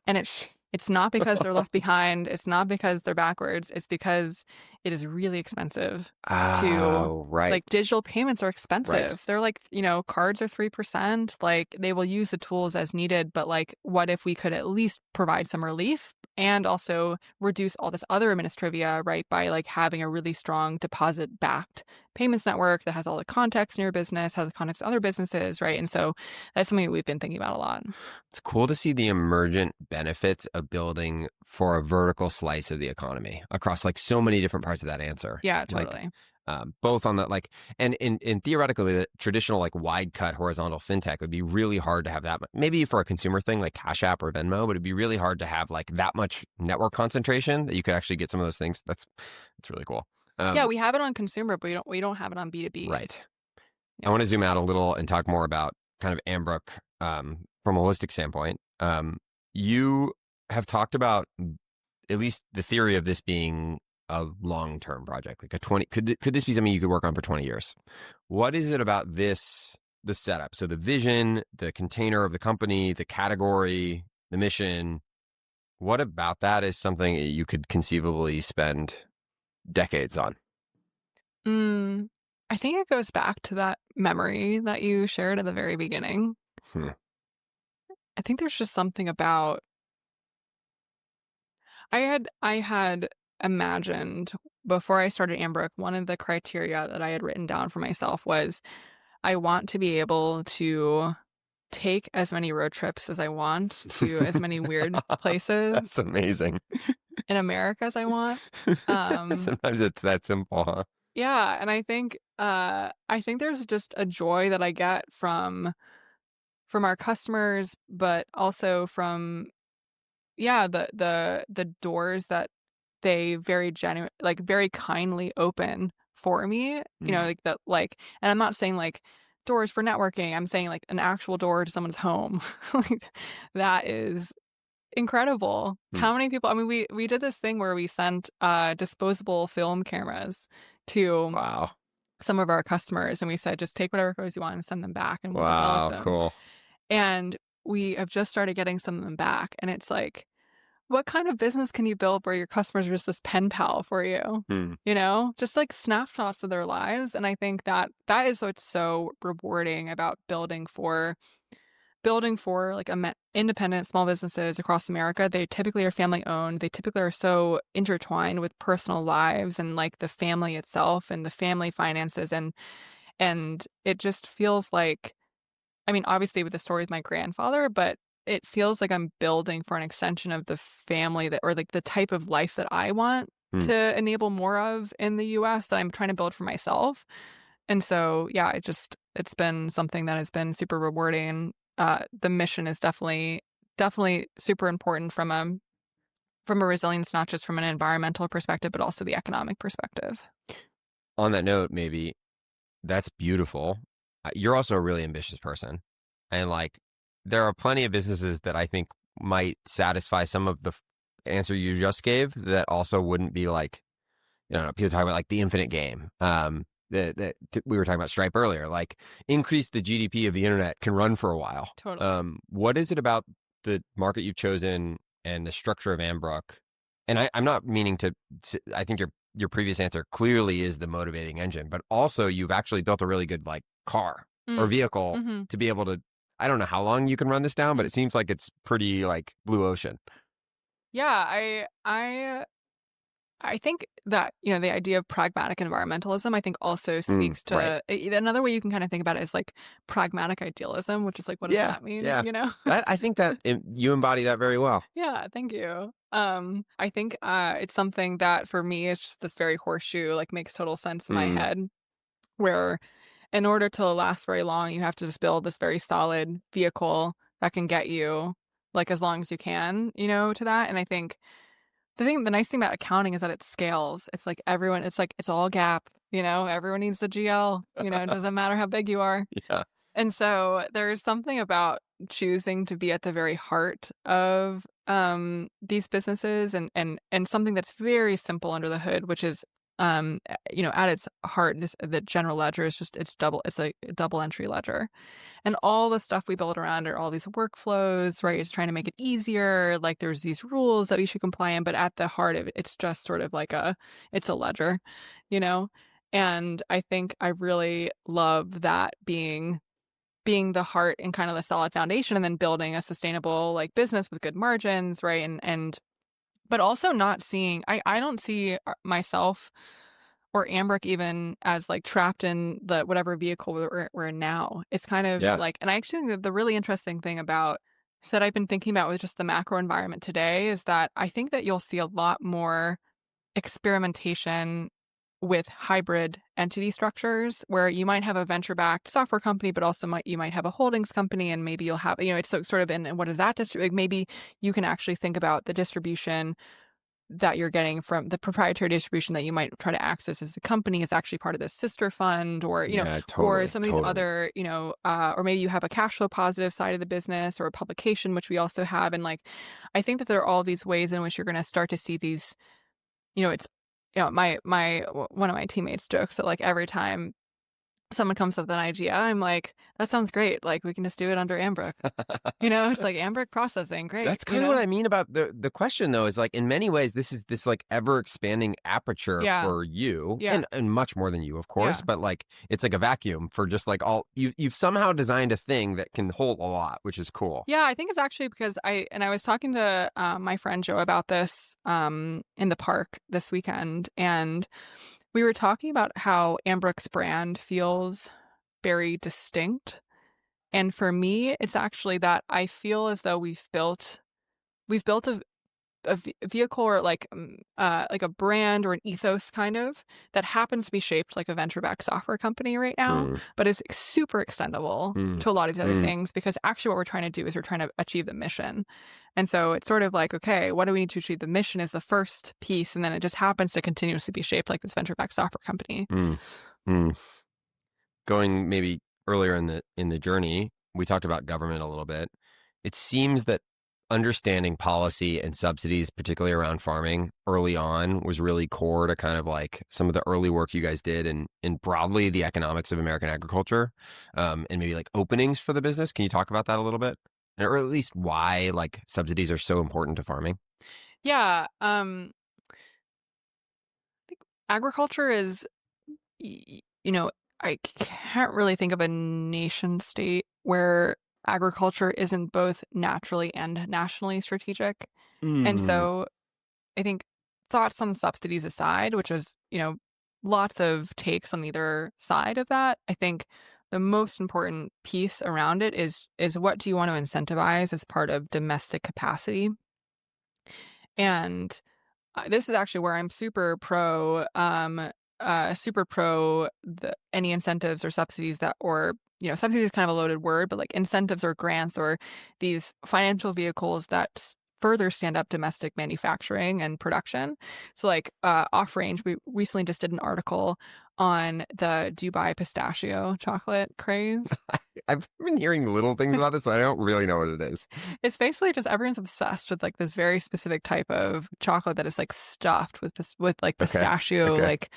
And it's not because they're left behind. It's not because they're backwards. It's because it is really expensive like digital payments are expensive. Right. They're like, you know, cards are 3%. Like they will use the tools as needed. But like, what if we could at least provide some relief and also reduce all this other administrivia, right? By like having a really strong deposit backed payments network that has all the context in your business, has the context of other businesses, right? And so that's something we've been thinking about a lot. It's cool to see the emergent benefits of building for a vertical slice of the economy across like so many different parts of that answer. Yeah, totally. Like, both on the like, and in theoretically, the traditional like wide cut horizontal fintech would be really hard to have that. Maybe for a consumer thing like Cash App or Venmo, but it'd be really hard to have like that much network concentration that you could actually get some of those things. That's really cool. Yeah, we have it on consumer, but we don't have it on B2B. Right. Yeah. I want to zoom out a little and talk more about kind of Ambrook from a holistic standpoint. You have talked about at least the theory of this being a long-term project, like a 20, could this be something you could work on for 20 years? What is it about the setup? So the vision, the container of the company, the category, the mission, what about that is something you could conceivably spend decades on? I think it goes back to that memory that you shared at the very beginning. I think there's just something about I had imagined before I started Ambrook, one of the criteria that I had written down for myself was I want to be able to take as many road trips as I want to as many weird places. That's amazing. In America as I want. Sometimes it's that simple, huh? Yeah, and I think there's just a joy that I get from our customers, but also from the doors that they very kindly open for me. You know, like that, like, and I'm not saying like doors for networking. I'm saying like an actual door to someone's home. Like that is incredible. How many people? I mean, we did this thing where we sent disposable film cameras to some of our customers, and we said just take whatever photos you want and send them back, and we'll develop them. Cool. And we have just started getting some of them back, and it's like, what kind of business can you build where your customers are just this pen pal for you? You know, just like snapshots of their lives. And I think that is what's so rewarding about building for like independent small businesses across America. They typically are family owned. They typically are so intertwined with personal lives and like the family itself and the family finances. And it just feels like, I mean, obviously with the story with my grandfather, but it feels like I'm building for an extension of the family or like the type of life that I want to enable more of in the US that I'm trying to build for myself. And so, yeah, it's been something that has been super rewarding. The mission is definitely super important from a resilience, not just from an environmental perspective, but also the economic perspective. On that note, maybe that's beautiful. You're also a really ambitious person. And like, there are plenty of businesses that I think might satisfy some of the answer you just gave that also wouldn't be like, you know, people talk about like the infinite game. We were talking about Stripe earlier, like increase the GDP of the internet can run for a while. Totally. What is it about the market you've chosen and the structure of Ambrook? And I'm not meaning to I think your previous answer clearly is the motivating engine, but also you've actually built a really good like car or vehicle to be able to I don't know how long you can run this down, but it seems like it's pretty like blue ocean. Yeah, I think that, the idea of pragmatic environmentalism, I think also speaks Right. to another way you can kind of think about it is like pragmatic idealism, which is like, what does Yeah. that mean? Yeah. I think that you embody that very well. Yeah, thank you. I think it's something that for me is just this very horseshoe, like makes total sense in my Mm, head, where in order to last very long, you have to just build this very solid vehicle that can get you like as long as you can, to that. And I think the nice thing about accounting is that it scales. It's like everyone, it's like it's all gap, everyone needs the GL, it doesn't matter how big you are. yeah. And so there's something about choosing to be at the very heart of these businesses and something that's very simple under the hood, which is at its heart, the general ledger is just it's a double entry ledger. And all the stuff we build around are all these workflows, right? It's trying to make it easier. Like there's these rules that we should comply in, but at the heart of it, it's just sort of like it's a ledger, you know? And I think I really love that being the heart and kind of the solid foundation and then building a sustainable like business with good margins, right? And but also not seeing I don't see myself or Ambrick even as like trapped in the whatever vehicle we're in now. It's kind of Yeah. like, and I actually think the really interesting thing about that I've been thinking about with just the macro environment today is that I think that you'll see a lot more experimentation with hybrid entity structures where you might have a venture-backed software company, but also you might have a holdings company, and maybe you'll have, it's sort of in what is that distribute? Maybe you can actually think about the distribution that you're getting from the proprietary distribution that you might try to access as the company is actually part of the sister fund, or Yeah, or totally. some of these Totally. other or maybe you have a cash flow positive side of the business or a publication, which we also have. And like I think that there are all these ways in which you're going to start to see these, it's my one of my teammates jokes that like every time someone comes up with an idea, I'm like, that sounds great, like we can just do it under Ambrick. It's like Ambrick processing, great. That's kind of what I mean about the question, though, is like in many ways, this is this like ever expanding aperture Yeah, for you, yeah, and much more than you, of course. yeah. But like it's like a vacuum for just like all you've somehow designed a thing that can hold a lot, which is cool. Yeah, I think it's actually because I was talking to my friend Joe about this in the park this weekend, and we were talking about how Ambrick's brand feels very distinct. And for me, it's actually that I feel as though we've built a vehicle or like a brand or an ethos kind of that happens to be shaped like a venture-backed software company right now, Mm, but is super extendable mm, to a lot of these other mm. things because actually what we're trying to do is we're trying to achieve the mission. And so it's sort of like, okay, what do we need to achieve? The mission is the first piece, and then it just happens to continuously be shaped like this venture-backed software company. Mm, mm. Going maybe earlier in the journey, we talked about government a little bit. It seems that understanding policy and subsidies, particularly around farming early on, was really core to kind of like some of the early work you guys did in broadly the economics of American agriculture, and maybe like openings for the business. Can you talk about that a little bit? Or at least why like subsidies are so important to farming? Yeah, I think agriculture is I can't really think of a nation state where agriculture isn't both naturally and nationally strategic. And Mm, so I think thoughts on subsidies aside, which is, lots of takes on either side of that, I think the most important piece around it is what do you want to incentivize as part of domestic capacity? And this is actually where I'm super pro any incentives or subsidies that, or subsidies is kind of a loaded word, but like incentives or grants or these financial vehicles that further stand up domestic manufacturing and production. So like off range, we recently just did an article on the Dubai pistachio chocolate craze. I've been hearing little things about this, so I don't really know what it is. It's basically just everyone's obsessed with like this very specific type of chocolate that is like stuffed with like Okay. pistachio Okay. like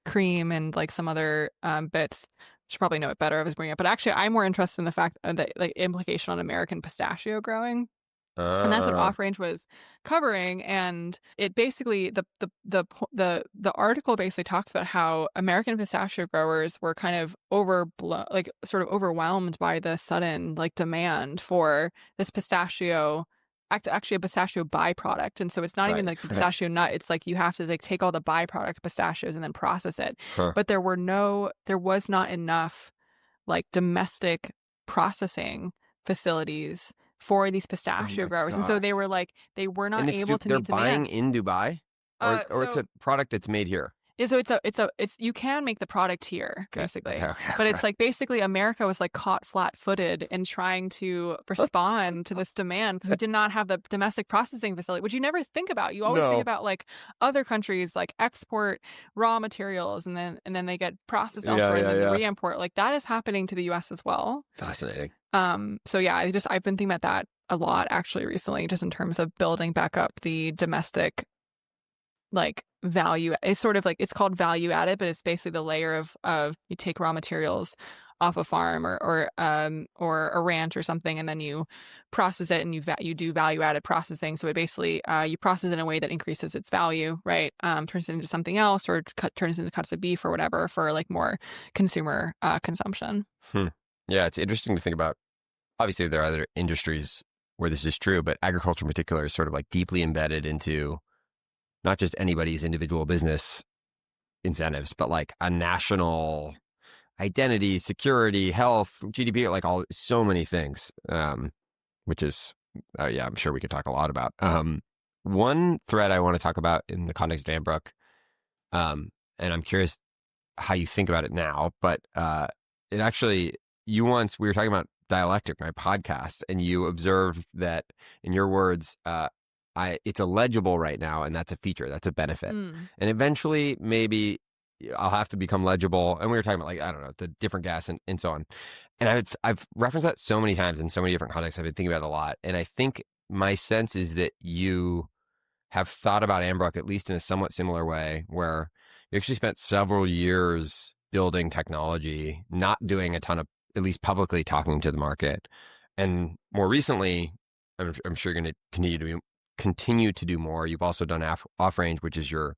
cream and like some other bits. Should probably know it better if I was bringing it, but actually I'm more interested in the fact that like implication on American pistachio growing. And that's what Uh, off range was covering. And it basically the article basically talks about how American pistachio growers were kind of sort of overwhelmed by the sudden like demand for this pistachio, actually a pistachio byproduct. And so it's not even right, like the right. pistachio nut. It's like you have to like take all the byproduct pistachios and then process it. Huh. But there was not enough like domestic processing facilities for these Oh pistachio my growers. And so gosh. they were like, they were And not it's able to they're meet buying demand. in Dubai, or it's So a product that's made here. so it's you can make the product here Okay. basically, Okay. but it's like basically America was like caught flat-footed in trying to respond to this demand because we did not have the domestic processing facility, which you never think about. You always think No. about like other countries like export raw materials and then they get processed Yeah, elsewhere and yeah, then the yeah. re-import. Like that is happening to the US as well. Fascinating. So yeah, I've been thinking about that a lot actually recently, just in terms of building back up the domestic like value. It's sort of like it's called value added, but it's basically the layer of you take raw materials off a farm or a ranch or something, and then you process it and you do value added processing. So it basically you process it in a way that increases its value, right? Turns it into something else or turns it into cuts of beef or whatever for like more consumer consumption. Yeah, it's interesting to think about. Obviously, there are other industries where this is true, but agriculture in particular is sort of like deeply embedded into not just anybody's individual business incentives, but like a national identity, security, health, GDP, like so many things, which is, yeah, I'm sure we could talk a lot about. One thread I want to talk about in the context of Ambrook, and I'm curious how you think about it now, but it actually, we were talking about dialectic, my podcast, and you observed that, in your words, it's illegible right now, and that's a feature, that's a benefit. And eventually, maybe I'll have to become legible. And we were talking about, like, I don't know, the different gas and so on. And I've referenced that so many times in so many different contexts. I've been thinking about it a lot. And I think my sense is that you have thought about Ambrook, at least in a somewhat similar way, where you actually spent several years building technology, not doing a ton of, at least publicly, talking to the market. And more recently, I'm sure you're going to continue to do more. You've also done Off Range, which is your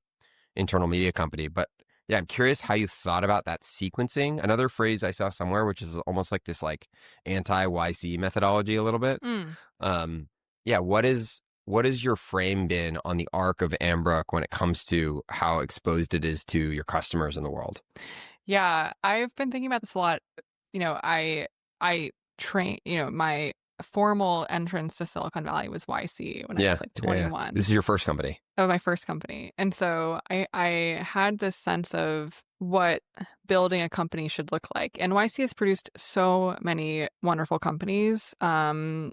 internal media company. But yeah, I'm curious how you thought about that sequencing. Another phrase I saw somewhere, which is almost like this like anti-YC methodology a little bit. Yeah, what is your frame been on the arc of Ambrook when it comes to how exposed it is to your customers in the world? Yeah, I've been thinking about this a lot. I train, my formal entrance to Silicon Valley was YC when I was like 21. Yeah. This is your first company. Oh, my first company. And so I had this sense of what building a company should look like. And YC has produced so many wonderful companies and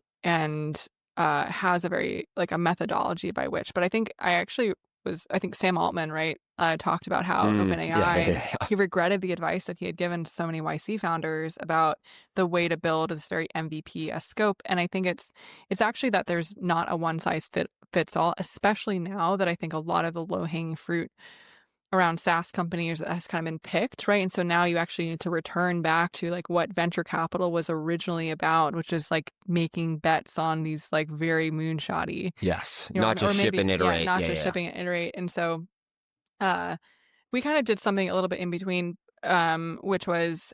has a very like a methodology by which. But I think Sam Altman, right, talked about how OpenAI, he regretted the advice that he had given to so many YC founders about the way to build this very MVP-esque scope. And I think it's actually that there's not a one-size-fits all, especially now that I think a lot of the low-hanging fruit around SaaS companies has kind of been picked, right? And so now you actually need to return back to like what venture capital was originally about, which is like making bets on these like very moonshotty. Yes, not just ship and iterate. Not just shipping and iterate. And so we kind of did something a little bit in between, which was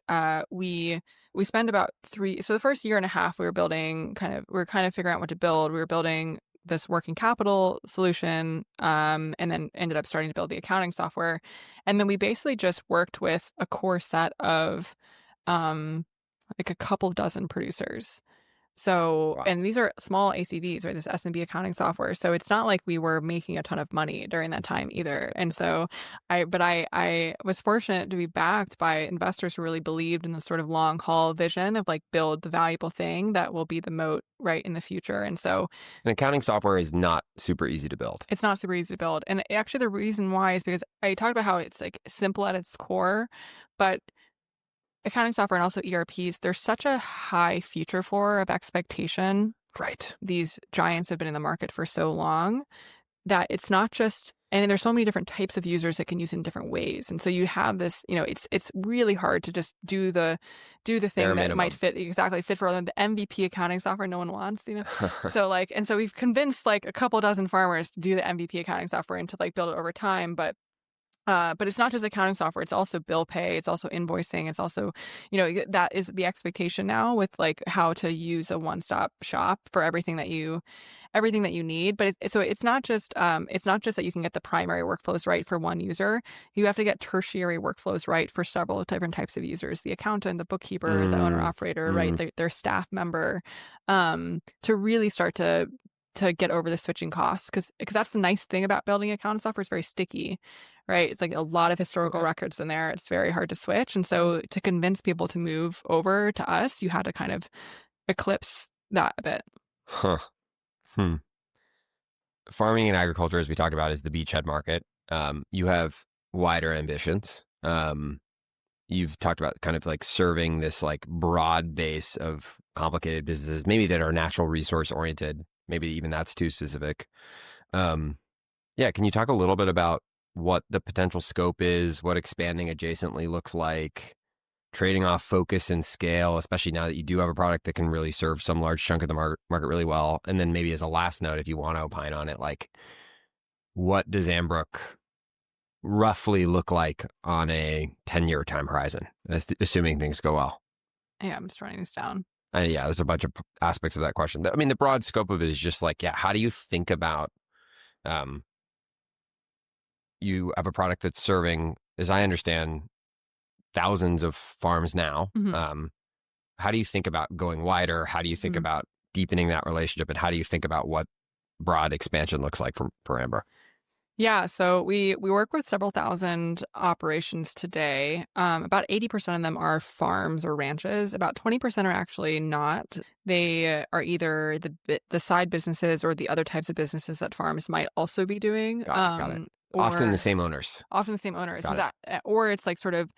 we spent about so the first year and a half we were kind of figuring out what to build. We were building this working capital solution, and then ended up starting to build the accounting software. And then we basically just worked with a core set of like a couple dozen producers. So, wow. And these are small ACVs, right? This SMB accounting software. So it's not like we were making a ton of money during that time either. And so I was fortunate to be backed by investors who really believed in the sort of long haul vision of like build the valuable thing that will be the moat right in the future. And so an accounting software is not super easy to build. It's not super easy to build. And actually the reason why is because I talked about how it's like simple at its core, but accounting software and also ERPs, there's such a high future floor of expectation. Right. These giants have been in the market for so long that it's not just And there's so many different types of users that can use it in different ways. And so you have this, it's really hard to just do the thing Bare that might minimum. fit for them. The MVP accounting software no one wants. So and so we've convinced like a couple dozen farmers to do the MVP accounting software and to like build it over time. But it's not just accounting software. It's also bill pay. It's also invoicing. It's also, that is the expectation now with like how to use a one-stop shop for everything that you need. But it's not just that you can get the primary workflows right for one user. You have to get tertiary workflows right for several different types of users: the accountant, the bookkeeper, the owner operator, right? Their staff member, to really start to get over the switching costs, because that's the nice thing about building accounting software. It's very sticky, right? It's like a lot of historical records in there. It's very hard to switch. And so to convince people to move over to us, you had to kind of eclipse that a bit. Huh. Farming and agriculture, as we talked about, is the beachhead market. You have wider ambitions. You've talked about kind of like serving this like broad base of complicated businesses, maybe that are natural resource oriented. Maybe even that's too specific. Can you talk a little bit about what the potential scope is, what expanding adjacently looks like, trading off focus and scale, especially now that you do have a product that can really serve some large chunk of the market really well? And then maybe as a last note, if you want to opine on it, like what does Ambrook roughly look like on a 10-year time horizon, assuming things go well? Yeah, I'm just writing this down. There's a bunch of aspects of that question. I mean, the broad scope of it is just like, how do you think about, you have a product that's serving, as I understand, thousands of farms now. How do you think about going wider? How do you think about deepening that relationship? And how do you think about what broad expansion looks like for Amber? Yeah, so we work with several thousand operations today. About 80% of them are farms or ranches. About 20% are actually not. They are either the side businesses or the other types of businesses that farms might also be doing. Got it. Often the same owners. Or it's like sort of,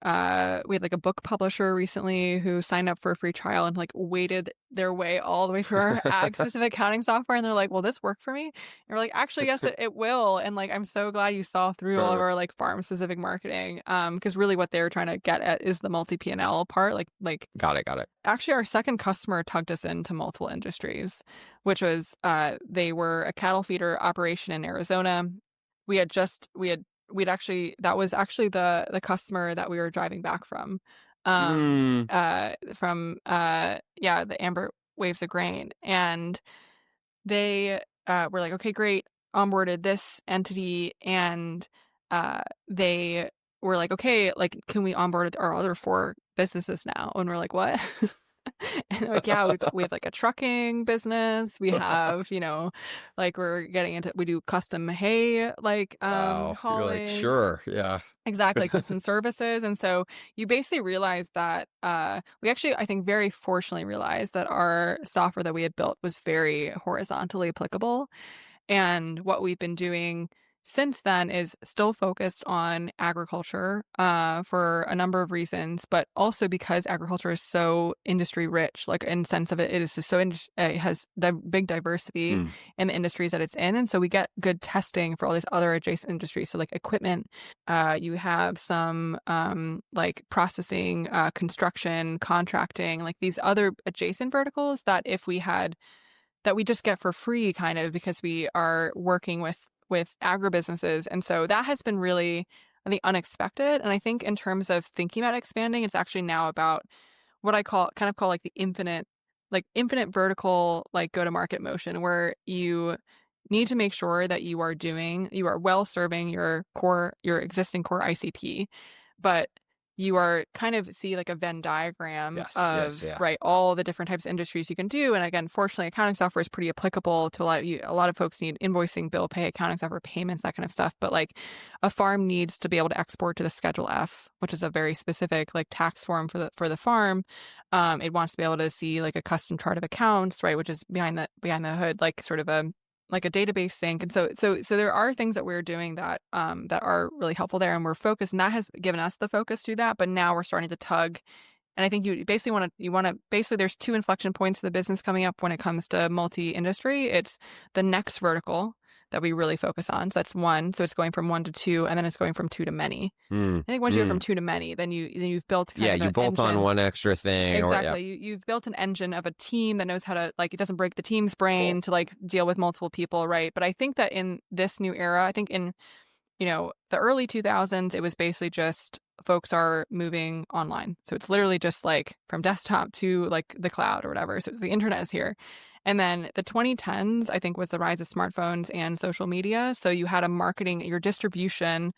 we had like a book publisher recently who signed up for a free trial and like waited their way all the way through our ag specific accounting software. And they're like, will this work for me? And we're like, actually, yes, it will. And like, I'm so glad you saw through all of our like farm specific marketing. Because really what they're trying to get at is the multi P&L part. Like Got it. Actually, our second customer tugged us into multiple industries, which was, they were a cattle feeder operation in Arizona. That was actually the customer that we were driving back from, the Amber Waves of Grain. And they were like, okay, great, onboarded this entity. And they were like, okay, like, can we onboard our other 4 businesses now? And we're like, what? And like, yeah, we have like a trucking business. We have, like we do custom hay, like Wow. hauling. You're like, sure, yeah. Exactly, custom services. And so you basically realize that we actually, I think, very fortunately realized that our software that we had built was very horizontally applicable. And what we've been doing since then is still focused on agriculture for a number of reasons, but also because agriculture is so industry rich, like in the sense of it is just so it has big diversity in the industries that it's in. And so we get good testing for all these other adjacent industries. So like equipment, you have some like processing, construction, contracting, like these other adjacent verticals that that we just get for free kind of because we are working with agribusinesses. And so that has been really, I think, unexpected. And I think in terms of thinking about expanding, it's actually now about what I call like the infinite vertical, like go-to-market motion, where you need to make sure that you are well serving your existing core ICP, but you are kind of see like a Venn diagram of right, all the different types of industries you can do. And again, fortunately, accounting software is pretty applicable to a lot of folks need invoicing, bill pay, accounting software, payments, that kind of stuff. But like a farm needs to be able to export to the Schedule F, which is a very specific like tax form for the farm. It wants to be able to see like a custom chart of accounts, right, which is behind the hood, like sort of a database sync. And so there are things that we're doing that are really helpful there, and we're focused, and that has given us the focus to that. But now we're starting to tug, and I think you basically want to basically there's 2 inflection points of the business coming up when it comes to multi-industry. It's the next vertical that we really focus on. So that's one. So it's going from 1 to 2, and then it's going from 2 to many. I think once you go from 2 to many, then you've built kind of you an bolt engine. on one extra thing. Exactly. You've built an engine of a team that knows how to, like, it doesn't break the team's brain to like deal with multiple people, right? But I think that in this new era, I think in the early 2000s, it was basically just folks are moving online. So it's literally just like from desktop to like the cloud or whatever. So the internet is here. And then the 2010s, I think, was the rise of smartphones and social media. So you had your distribution,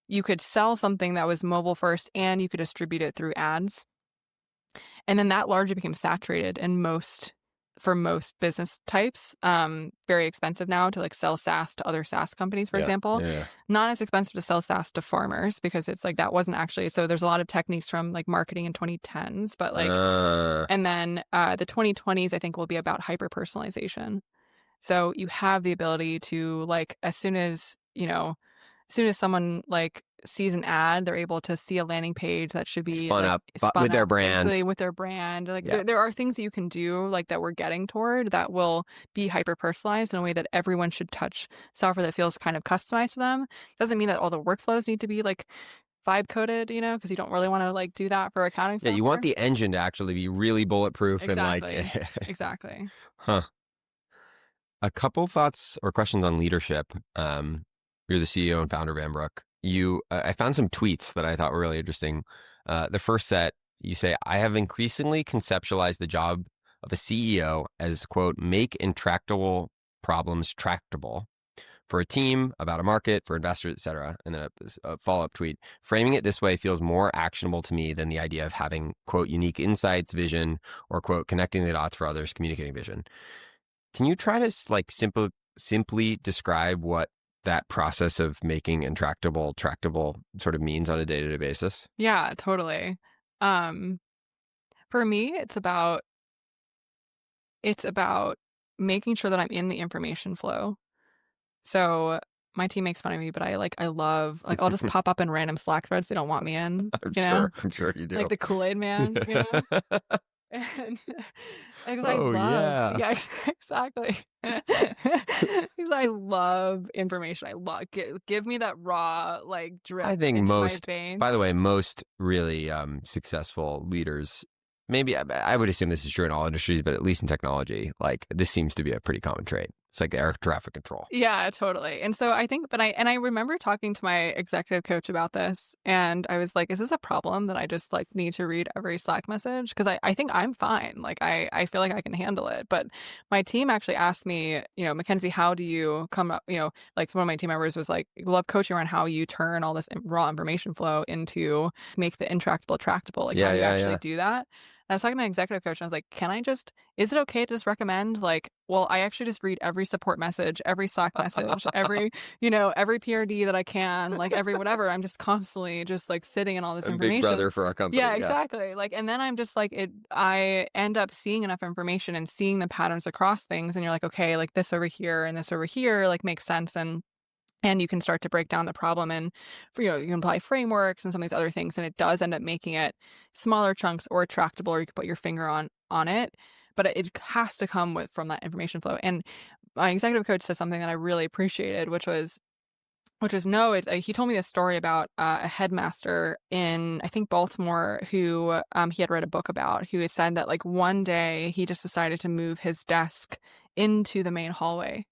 you could sell something that was mobile first and you could distribute it through ads. And then that largely became saturated for most business types. Very expensive now to like sell SaaS to other SaaS companies, for example. Not as expensive to sell SaaS to farmers, because it's like that wasn't actually. So there's a lot of techniques from like marketing in 2010s, but like, and then the 2020s, I think, will be about hyper personalization. So you have the ability to, like, as soon as someone like sees an ad, they're able to see a landing page that should be spun like, up with their brand. With their brand. Like there are things that you can do, like, that we're getting toward, that will be hyper personalized in a way that everyone should touch software that feels kind of customized to them. Doesn't mean that all the workflows need to be like vibe coded, because you don't really want to like do that for accounting software. You want the engine to actually be really bulletproof. Exactly. And like Exactly. A couple thoughts or questions on leadership. You're the CEO and founder of Ambrook. I found some tweets that I thought were really interesting. The first set, you say, I have increasingly conceptualized the job of a CEO as, quote, make intractable problems tractable for a team, about a market, for investors, etc. And then a follow-up tweet. Framing it this way feels more actionable to me than the idea of having, quote, unique insights, vision, or, quote, connecting the dots for others, communicating vision. Can you try to like simply describe what that process of making intractable tractable sort of means on a day-to-day basis? Yeah, totally. For me, it's about making sure that I'm in the information flow. So my team makes fun of me, but I love, like, I'll just pop up in random Slack threads they don't want me in. I'm sure you do. Like the Kool-Aid man, And because I love, yeah, exactly. Because I love information. I love give me that raw, like, drip. I think into most, my veins. by the way, most really successful leaders, maybe I would assume this is true in all industries, but at least in technology, like, this seems to be a pretty common trait. It's like air traffic control. Yeah, totally. And so I think, I remember talking to my executive coach about this, and I was like, is this a problem that I just like need to read every Slack message? Because I think I'm fine. Like, I feel like I can handle it. But my team actually asked me, Mackenzie, how do you come up, like, one of my team members was like, love coaching around how you turn all this raw information flow into make the intractable tractable. Like, how do you actually do that? And I was talking to my executive coach, and I was like, is it okay to just recommend, like, well, I actually just read every support message, every Slack message, every PRD that I can, like, every whatever. I'm just constantly just like sitting in all this information. Big brother for our company. Yeah, exactly. Like, and then I'm just like, I end up seeing enough information and seeing the patterns across things. And you're like, okay, like this over here and this over here, like, makes sense. And you can start to break down the problem, and you can apply frameworks and some of these other things, and it does end up making it smaller chunks or tractable, or you can put your finger on it. But it has to come from that information flow. And my executive coach said something that I really appreciated, which was he told me this story about a headmaster in, I think, Baltimore, who he had read a book about, who had said that, like, one day he just decided to move his desk into the main hallway.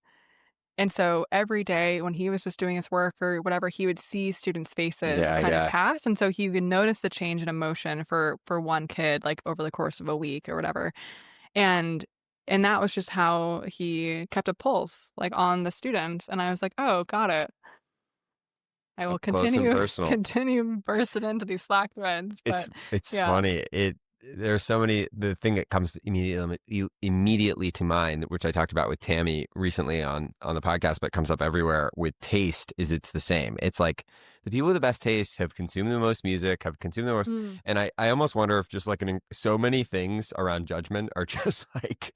And so every day when he was just doing his work or whatever, he would see students' faces of pass. And so he would notice the change in emotion for one kid, like, over the course of a week or whatever. And that was just how he kept a pulse, like, on the students. And I was like, oh, got it. I will continue bursting into these Slack threads. But it's funny. There's so many. The thing that comes immediately to mind, which I talked about with Tammy recently on the podcast, but comes up everywhere with taste, is it's the same. It's like the people with the best taste have consumed the most music, have consumed the most, and I almost wonder if just like so many things around judgment are just like,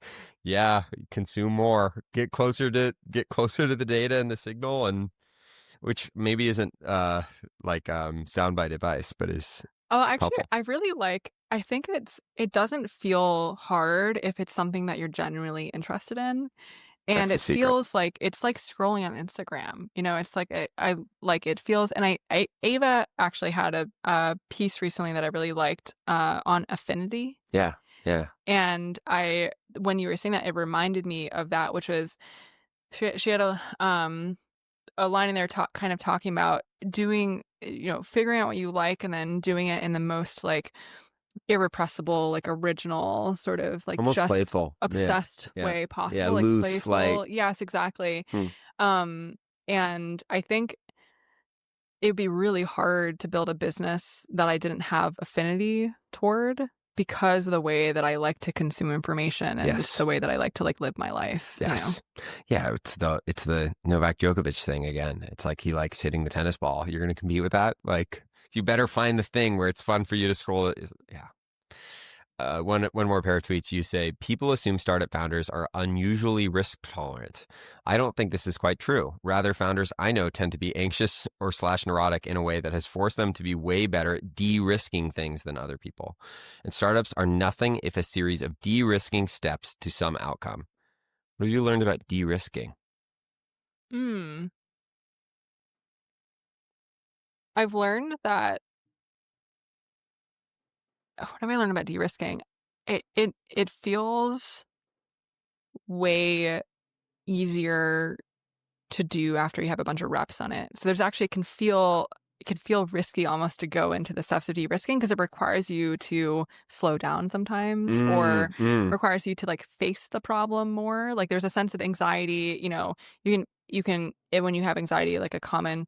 consume more, get closer to the data and the signal, and which maybe isn't soundbite advice, but is. Oh, actually, helpful. I really like, I think it doesn't feel hard if it's something that you're genuinely interested in. And That's the it secret. feels like it's like scrolling on Instagram. It's like I like it feels. And Ava actually had a piece recently that I really liked on affinity. Yeah. Yeah. And when you were saying that, it reminded me of that, which was she had a line in there kind of talking about doing, figuring out what you like and then doing it in the most like irrepressible, like original, sort of like Almost just playful. Yeah. obsessed Yeah. way Yeah. possible, like Loose, playful. like. Yes, exactly. Hmm. And I think it would be really hard to build a business that I didn't have affinity toward because of the way that I like to consume information and just Yes. the way that I like to like live my life. Yes. Yeah, it's the Novak Djokovic thing again. It's like he likes hitting the tennis ball. You're going to compete with that? Like, you better find the thing where it's fun for you to scroll. Yeah. One more pair of tweets. You say, people assume startup founders are unusually risk tolerant. I don't think this is quite true. Rather, founders I know tend to be anxious or / neurotic in a way that has forced them to be way better at de-risking things than other people. And startups are nothing if a series of de-risking steps to some outcome. What have you learned about de-risking? Mm. I've learned that. What have I learned about de-risking? It feels way easier to do after you have a bunch of reps on it. So there's actually it can feel risky almost to go into the steps of de-risking because it requires you to slow down sometimes or requires you to like face the problem more. Like there's a sense of anxiety, when you have anxiety, like a common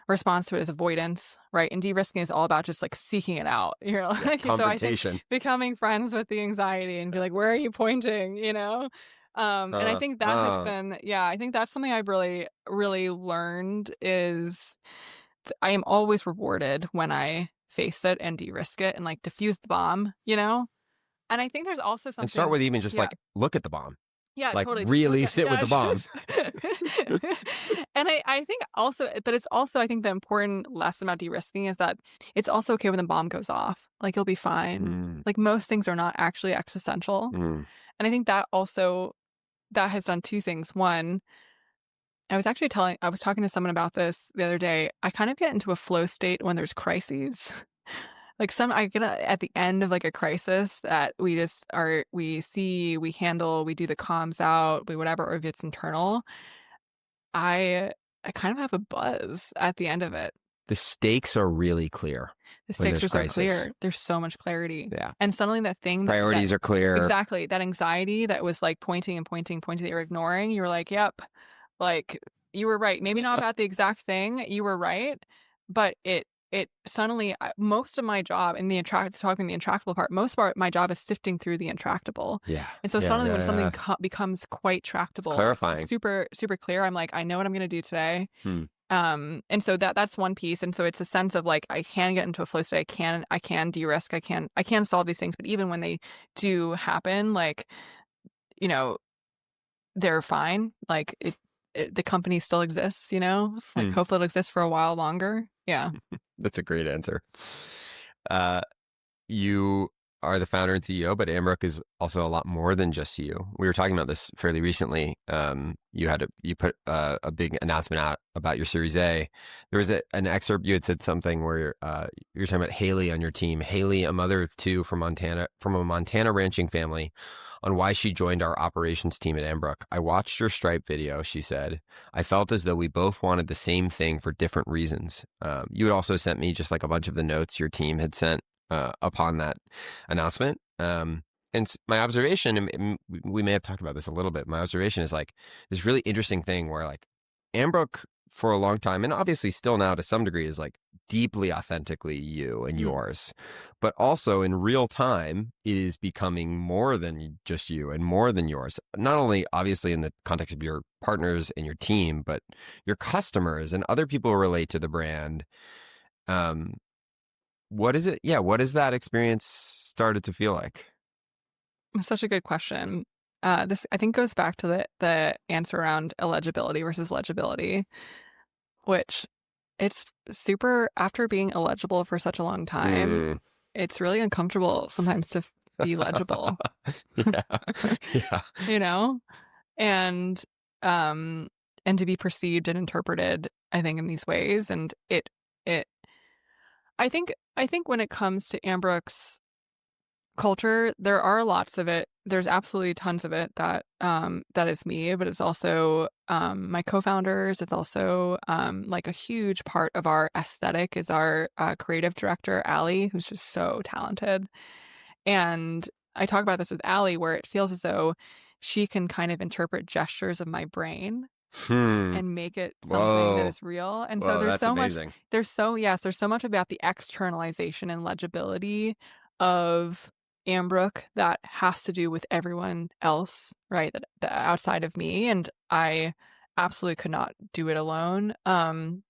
response to it is avoidance, right? And de-risking is all about just like seeking it out, like, so I think Confrontation. becoming friends with the anxiety and be like, where are you pointing, and I think that has been, I think that's something I've really, really learned is I am always rewarded when I face it and de-risk it and like defuse the bomb, And I think there's also something. And start with even just like, look at the bomb. Yeah, like totally. really sit with the bomb. And I think also, but it's also, I think the important lesson about de-risking is that it's also okay when the bomb goes off. Like you'll be fine. Like most things are not actually existential. And I think that has done two things. One, I was talking to someone about this the other day. I kind of get into a flow state when there's crises. Like I get at the end of like a crisis that we just we handle, we do the comms out, we whatever, or if it's internal, I kind of have a buzz at the end of it. The stakes are really clear. The stakes are so clear. There's so much clarity. Yeah. And suddenly that thing priorities are clear. Exactly. That anxiety that was like pointing that you're ignoring, you were like, yep. Like you were right. Maybe not about the exact thing. You were right. But it suddenly, most of my job in the talking the intractable part, most of my job is sifting through the intractable. Yeah. And so suddenly when something becomes quite tractable, it's clarifying, super, super clear, I'm like, I know what I'm going to do today. And so that's one piece. And so it's a sense of like, I can get into a flow state. I can de-risk. I can solve these things. But even when they do happen, like, they're fine. Like the company still exists, like hopefully it'll exist for a while longer. Yeah. That's a great answer. You are the founder and CEO, but Ambrook is also a lot more than just you. We were talking about this fairly recently. You put a big announcement out about your Series A. There was an excerpt, you had said something where you're talking about Haley on your team. Haley, a mother of two from a Montana ranching family, on why she joined our operations team at Ambrook. I watched your Stripe video, she said. I felt as though we both wanted the same thing for different reasons. You had also sent me just like a bunch of the notes your team had sent upon that announcement. And my observation, and we may have talked about this a little bit, my observation is like this really interesting thing where like Ambrook for a long time, and obviously still now to some degree, is like deeply authentically you and yours. But also in real time, it is becoming more than just you and more than yours. Not only obviously in the context of your partners and your team, but your customers and other people who relate to the brand. What is it? Yeah. What has that experience started to feel like? Such a good question. This, I think, goes back to the answer around eligibility versus legibility, which it's super, after being illegible for such a long time, it's really uncomfortable sometimes to be legible. Yeah. And and to be perceived and interpreted, I think, in these ways. And it I think when it comes to Ambrook's culture, there are lots of it. There's absolutely tons of it that is me, but it's also my co-founders. It's also like a huge part of our aesthetic is our creative director, Allie, who's just so talented. And I talk about this with Allie, where it feels as though she can kind of interpret gestures of my brain Hmm. and make it something that Whoa. is real. And so Whoa, there's that's so much, amazing. there's so much about the externalization and legibility of Ambrook that has to do with everyone else, right? That outside of me. And I absolutely could not do it alone. And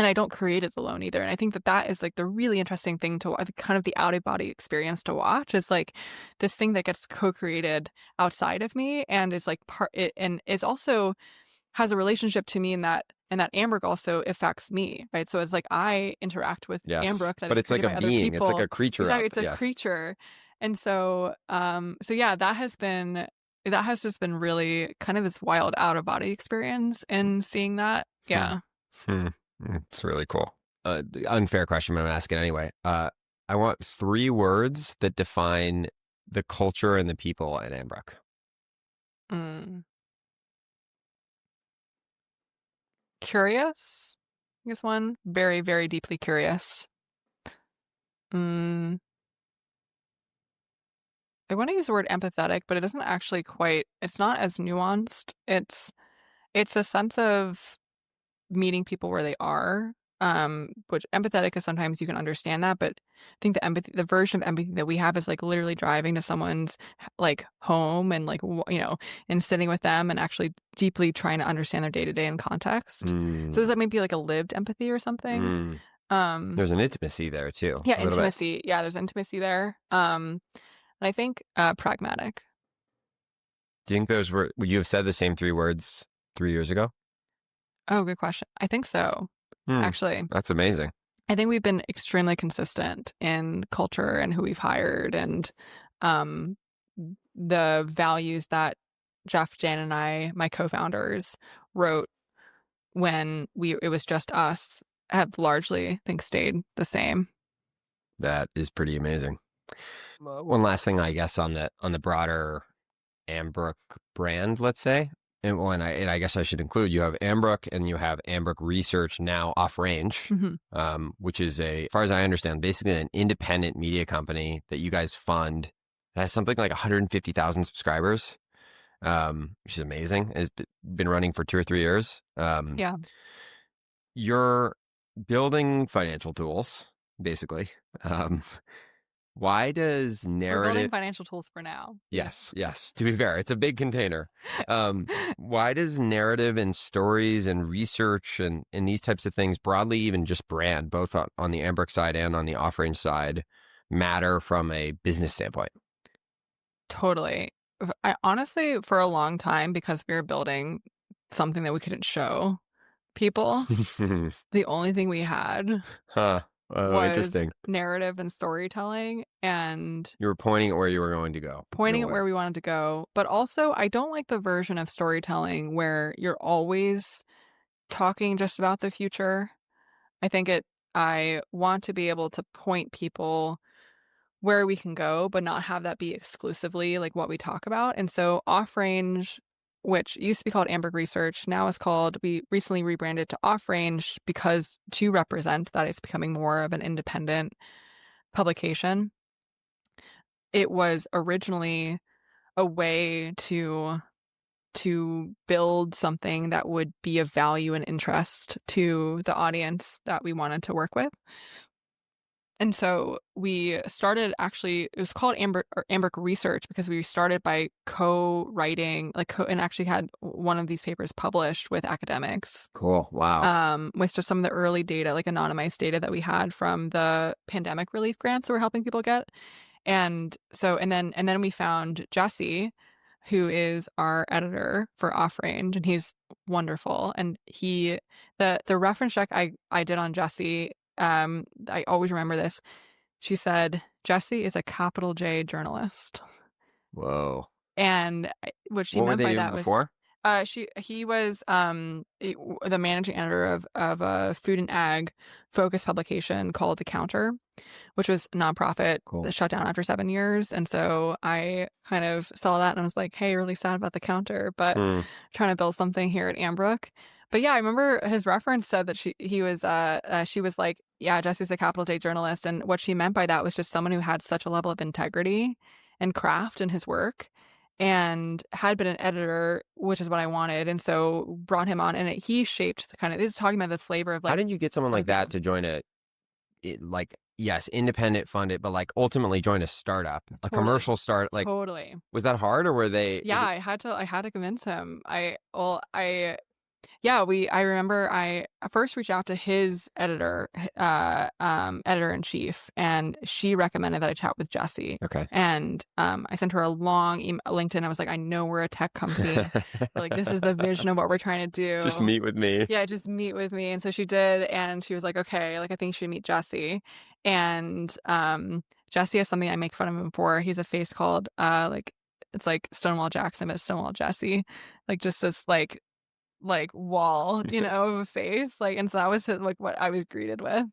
I don't create it alone either. And I think that that is like the really interesting thing to kind of the out of body experience to watch is like this thing that gets co-created outside of me and is like and is also has a relationship to me in that Ambrook also affects me, right? So it's like I interact with Yes. Ambrook that But is it's like created a by other being. It's like people. a creature Exactly, out. it's a Yes. creature. And so so yeah, that has just been really kind of this wild out of body experience and seeing that. Hmm. Yeah. Hmm. It's really cool. Unfair question, but I'm asking anyway. I want 3 words that define the culture and the people at Ambrook. Mm. Curious, I guess one. Very, very deeply curious. Mm. I want to use the word empathetic, but it doesn't actually quite, it's not as nuanced. It's a sense of meeting people where they are. Which empathetic is sometimes you can understand that, but I think the version of empathy that we have is like literally driving to someone's like home and like and sitting with them and actually deeply trying to understand their day to day and context. So Mm. does that maybe like a lived empathy or something? Mm. Um, There's an intimacy there too, yeah, a little bit. intimacy. Yeah, there's intimacy there. And I think pragmatic. Do you think those would you have said the same 3 words 3 years ago? Oh, good question. I think so. Hmm. Actually, That's amazing. I think we've been extremely consistent in culture and who we've hired and um, the values that Jeff, Jan, and I, my co-founders, wrote when it was just us have largely, I think, stayed the same. That is pretty amazing. One last thing, I guess, on the broader Ambrook brand, let's say. And I guess I should include, you have Ambrook and you have Ambrook Research, now Off Range, which is as far as I understand, basically an independent media company that you guys fund. It has something like 150,000 subscribers, which is amazing. It's been running for 2 or 3 years. Yeah. You're building financial tools, basically. Why does We're building narrative... financial tools for now. Yes. To be fair, it's a big container. Why does narrative and stories and research and these types of things, broadly, even just brand, both on the Ambrook side and on the off-range side, matter from a business standpoint? Totally. I honestly, for a long time, because we were building something that we couldn't show people, the only thing we had Huh. Oh, was interesting. narrative and storytelling and You were pointing at where you were going to go. pointing at where we wanted to go. But also, I don't like the version of storytelling where you're always talking just about the future. I want to be able to point people where we can go, but not have that be exclusively like what we talk about. And so Off Range, which used to be called Ambrook Research, now is called, we recently rebranded to Off Range because to represent that it's becoming more of an independent publication. It was originally a way to build something that would be of value and interest to the audience that we wanted to work with. And so we started, actually, it was called Ambrook Research because we started by co-writing, and actually had one of these papers published with academics. Cool. Wow. With just some of the early data, like anonymized data that we had from the pandemic relief grants that we're helping people get. And so, and then we found Jesse, who is our editor for Off Range, and he's wonderful. And the reference check I did on Jesse, I always remember this. She said, Jesse is a capital J journalist. Whoa. And what she What were meant they by doing that was before? He was the managing editor of a food and ag focused publication called The Counter, which was a nonprofit Cool. that shut down after 7 years. And so I kind of saw that and I was like, hey, really sad about The Counter, but trying to build something here at Ambrook. But yeah, I remember his reference said that she was like, yeah, Jesse's a capital J journalist. And what she meant by that was just someone who had such a level of integrity and craft in his work and had been an editor, which is what I wanted. And so brought him on and he shaped the kind of, this is talking about the flavor of like. How did you get someone like that to join yes, independent funded, but like ultimately join a startup, a commercial start? Like, totally. Was that hard or were they? Yeah, I had to convince him. I remember I first reached out to his editor in chief, and she recommended that I chat with Jesse. Okay. And I sent her a long email, LinkedIn. I was like, I know we're a tech company. Like, this is the vision of what we're trying to do. Just meet with me. Yeah, just meet with me. And so she did, and she was like, okay, like I think you should meet Jesse. And Jesse has something I make fun of him for. He's a face called it's like Stonewall Jackson, but Stonewall Jesse. Like just this like wall, of a face. Like, and so that was like what I was greeted with.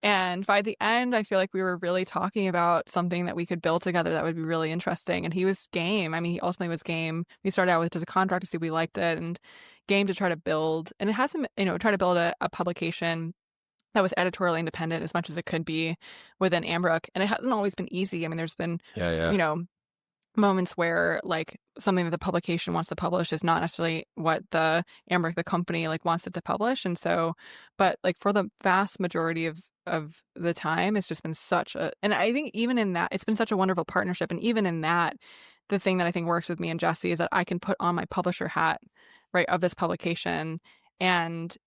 And by the end, I feel like we were really talking about something that we could build together that would be really interesting. And he was game. I mean, he ultimately was game. We started out with just a contract to see if we liked it, and game to try to build. And it has some, try to build a publication that was editorially independent as much as it could be within Ambrook. And it hasn't always been easy. I mean, there's been, moments where like something that the publication wants to publish is not necessarily what the Ambrook, the company, like wants it to publish. And so, but like for the vast majority of the time, it's just been and I think even in that, it's been such a wonderful partnership. And even in that, the thing that I think works with me and Jesse is that I can put on my publisher hat, right, of this publication and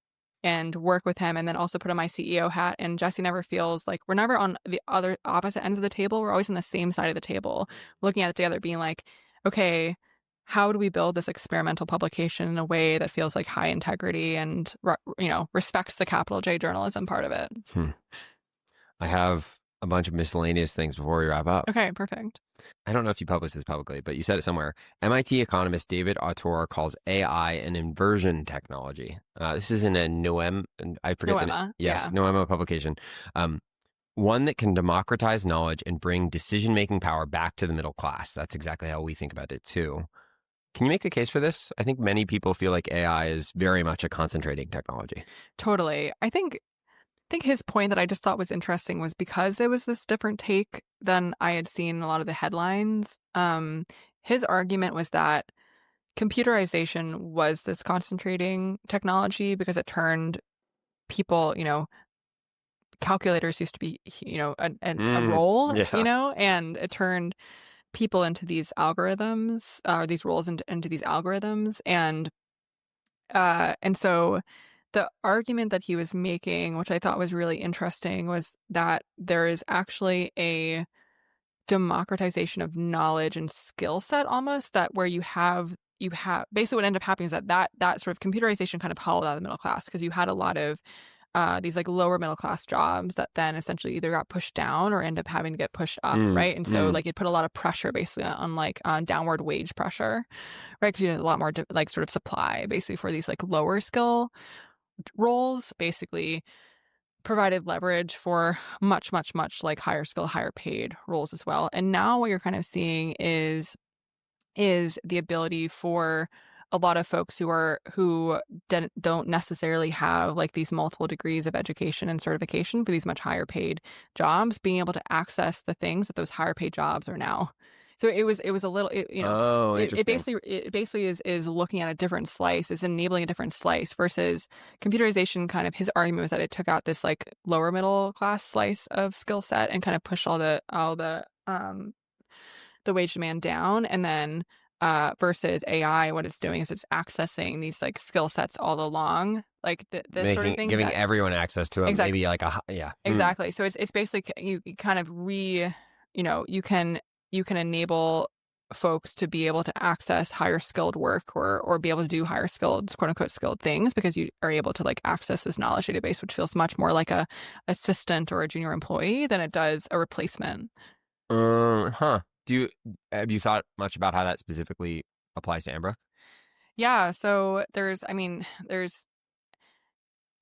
work with him, and then also put on my CEO hat. And Jesse never feels like we're never on the other opposite ends of the table. We're always on the same side of the table, looking at it together, being like, okay, how do we build this experimental publication in a way that feels like high integrity and, respects the capital J journalism part of it? I have a bunch of miscellaneous things before we wrap up. Okay, perfect. I don't know if you published this publicly, but you said it somewhere. MIT economist David Autor calls AI an inversion technology. This is in a Noema publication. One that can democratize knowledge and bring decision-making power back to the middle class. That's exactly how we think about it too. Can you make a case for this? I think many people feel like AI is very much a concentrating technology. Totally. I think his point that I just thought was interesting was because it was this different take than I had seen in a lot of the headlines. His argument was that computerization was this concentrating technology because it turned people, calculators used to be, a role, and it turned people into these algorithms, or these roles into these algorithms. And so the argument that he was making, which I thought was really interesting, was that there is actually a democratization of knowledge and skill set almost, that where you have basically what ended up happening is that sort of computerization kind of hollowed out the middle class, because you had a lot of these like lower middle class jobs that then essentially either got pushed down or end up having to get pushed up, right? And so like it put a lot of pressure basically on downward wage pressure, right? Because you had a lot more like sort of supply basically for these like lower skill roles, basically provided leverage for much, much, much like higher skill, higher paid roles as well. And now what you're kind of seeing is the ability for a lot of folks who don't necessarily have like these multiple degrees of education and certification for these much higher paid jobs, being able to access the things that those higher paid jobs are now. So it was a little, it basically is looking at a different slice, is enabling a different slice versus computerization. Kind of his argument was that it took out this like lower middle class slice of skill set and kind of pushed all the wage demand down. And then versus AI, what it's doing is it's accessing these like skill sets all along, like the sort of thing, giving everyone access to it. Exactly. Maybe like exactly. So it's basically you kind of you can enable folks to be able to access higher skilled work or be able to do higher skilled, quote unquote, skilled things, because you are able to like access this knowledge database, which feels much more like a assistant or a junior employee than it does a replacement. Have you thought much about how that specifically applies to Ambrook? Yeah, so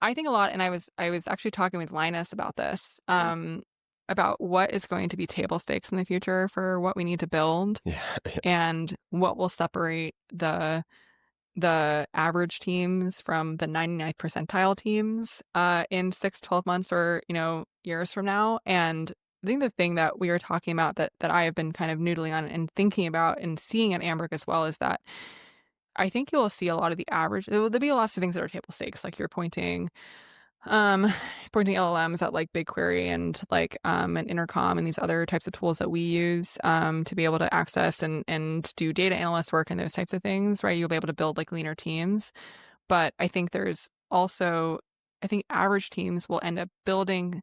I think a lot, and I was actually talking with Linus about this, about what is going to be table stakes in the future for what we need to build Yeah. and what will separate the average teams from the 99th percentile teams in 6, 12 months or, years from now. And I think the thing that we were talking about that I have been kind of noodling on and thinking about and seeing at Ambrook as well is that I think you'll see a lot of the average. There'll be lots of things that are table stakes, like you're um, pointing LLMs at like BigQuery and like and Intercom and these other types of tools that we use to be able to access and do data analyst work and those types of things, right? You'll be able to build like leaner teams. But I think I think average teams will end up building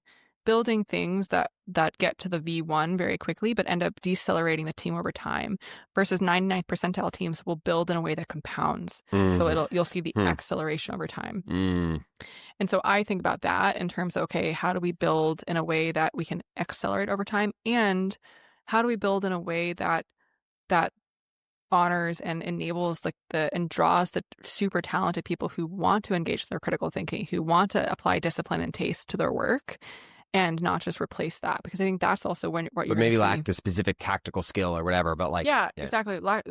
things that get to the V1 very quickly, but end up decelerating the team over time. Versus 99th percentile teams will build in a way that compounds. So Mm. you'll see the acceleration over time. Mm. And so I think about that in terms of, okay, how do we build in a way that we can accelerate over time? And how do we build in a way that honors and enables and draws the super talented people who want to engage with their critical thinking, who want to apply discipline and taste to their work and not just replace that? Because I think that's also what you're But maybe going to lack see. the specific tactical skill or whatever, but like, Yeah, exactly. Or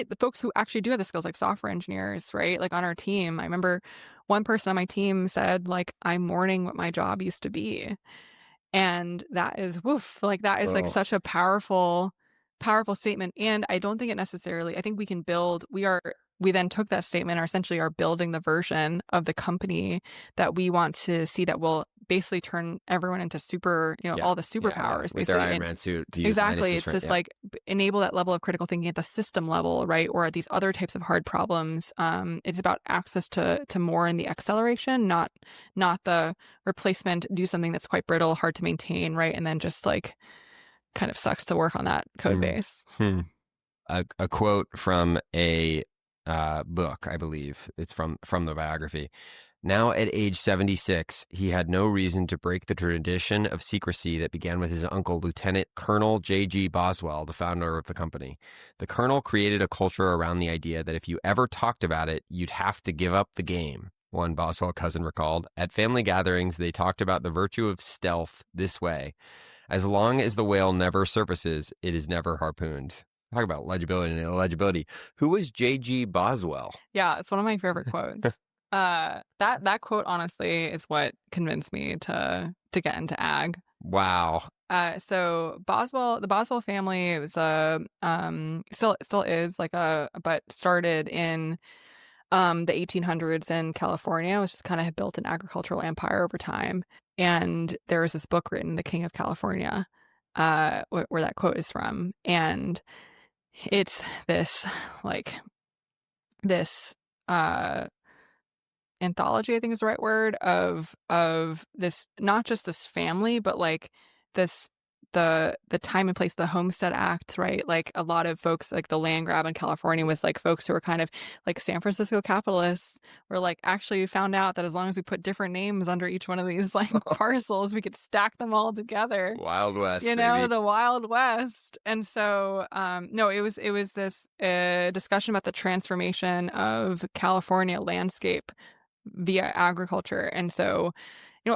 the folks who actually do have the skills, like software engineers, right? Like on our team, I remember one person on my team said, like, I'm mourning what my job used to be. And that is woof. Like that is like oh, such a powerful statement. And I don't think it necessarily, I think we then took that statement and essentially are building the version of the company that we want to see that will basically turn everyone into yeah, all the yeah. superpowers, With their basically. Iron Man suit to use Exactly. Linus's It's friend. just Yeah. like enable that level of critical thinking at the system level, right? Or at these other types of hard problems. It's about access to more in the acceleration, not the replacement, do something that's quite brittle, hard to maintain, right? And then just like kind of sucks to work on that code base. A quote from a book, I believe it's from the biography. Now at age 76, he had no reason to break the tradition of secrecy that began with his uncle, Lieutenant Colonel J.G. Boswell, the founder of the company. The colonel created a culture around the idea that if you ever talked about it, you'd have to give up the game, one Boswell cousin recalled. At family gatherings, they talked about the virtue of stealth this way. As long as the whale never surfaces, it is never harpooned. Talk about legibility and illegibility. Who was J.G. Boswell? Yeah, it's one of my favorite quotes. That quote honestly is what convinced me to get into ag. Wow. So the Boswell family, it was still is but started in the 1800s in California, which just kind of had built an agricultural empire over time. And there was this book written, The King of California, where that quote is from. And it's this anthology, I think is the right word, of this, not just this family, but like this the time and place, the Homestead Act, right? Like a lot of folks, like the land grab in California was like folks who were kind of like San Francisco capitalists were like actually found out that as long as we put different names under each one of these like parcels, we could stack them all together. Wild West, The baby. Wild West. And so, no, it was this discussion about the transformation of California landscape via agriculture. And so,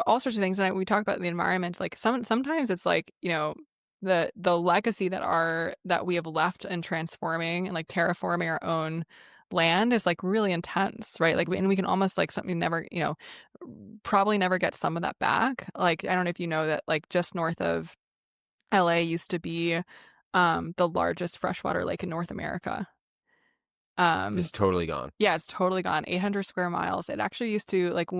all sorts of things. And we talk about the environment. Like sometimes it's like, the legacy that we have left in transforming and like terraforming our own land is like really intense, right? Like, and we can almost like something never, probably never get some of that back. Like, I don't know if you know that like just north of LA used to be the largest freshwater lake in North America. It's totally gone. Yeah, it's totally gone. 800 square miles. It actually used to, like,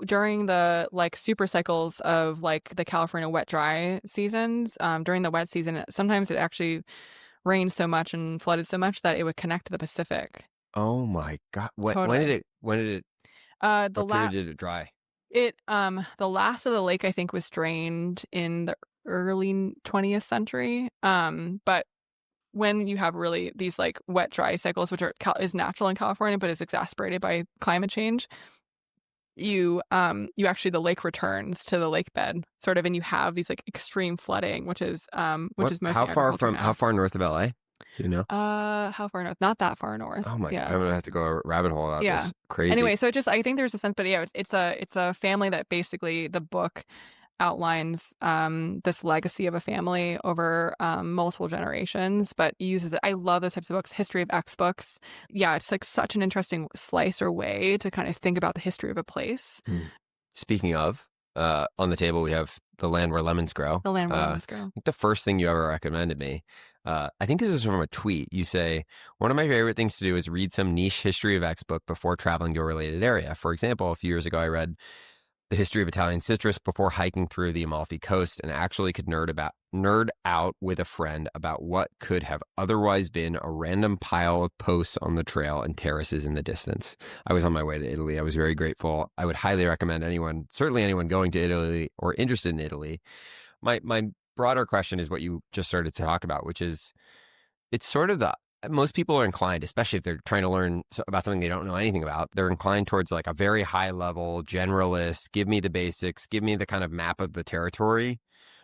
during the like super cycles of like the California wet dry seasons, during the wet season, sometimes it actually rained so much and flooded so much that it would connect to the Pacific. Oh my God. When Totally. did it, The what period did it dry? The last of the lake, I think, was drained in the early 20th century. But when you have really these like wet dry cycles, which is natural in California, but is exasperated by climate change, you actually, the lake returns to the lake bed sort of, and you have these like extreme flooding, which is mostly How far agriculture now. how far north of LA? You know? How far north? Not that far north. Oh my God, Yeah. I'm gonna have to go a rabbit hole about Yeah. this. Crazy. Anyway, so I think there's a sense, but yeah, it's a family that basically the book outlines this legacy of a family over multiple generations, but uses it. I love those types of books, history of X books. Yeah, it's like such an interesting slice or way to kind of think about the history of a place. Speaking of, on the table we have The Land Where Lemons Grow. The Land Where I Lemons Grow. think the first thing you ever recommended me, I think this is from a tweet. You say, one of my favorite things to do is read some niche history of X book before traveling to a related area. For example, a few years ago, I read The History of Italian Citrus before hiking through the Amalfi Coast, and actually could nerd out with a friend about what could have otherwise been a random pile of posts on the trail and terraces in the distance. I was on my way to Italy. I was very grateful. I would highly recommend anyone, certainly anyone going to Italy or interested in Italy. My broader question is what you just started to talk about, which is it's sort of the most people are inclined, especially if they're trying to learn about something they don't know anything about, they're inclined towards like a very high level generalist, give me the basics, give me the kind of map of the territory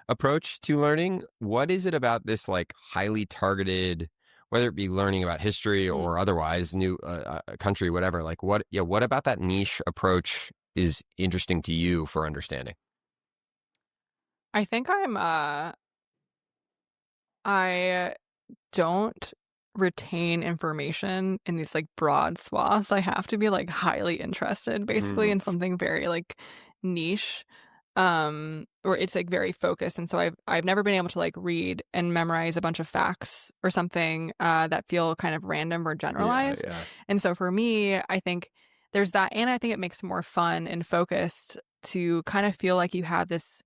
approach to learning. What is it about this like highly targeted, whether it be learning about history or otherwise, new country, whatever, like what about that niche approach is interesting to you for understanding? I think I don't retain information in these like broad swaths. I have to be like highly interested basically in something very like niche, or it's like very focused. And so I've never been able to like read and memorize a bunch of facts or something that feel kind of random or generalized. Yeah. And so for me, I think there's that, and I think it makes it more fun and focused to kind of feel like you have this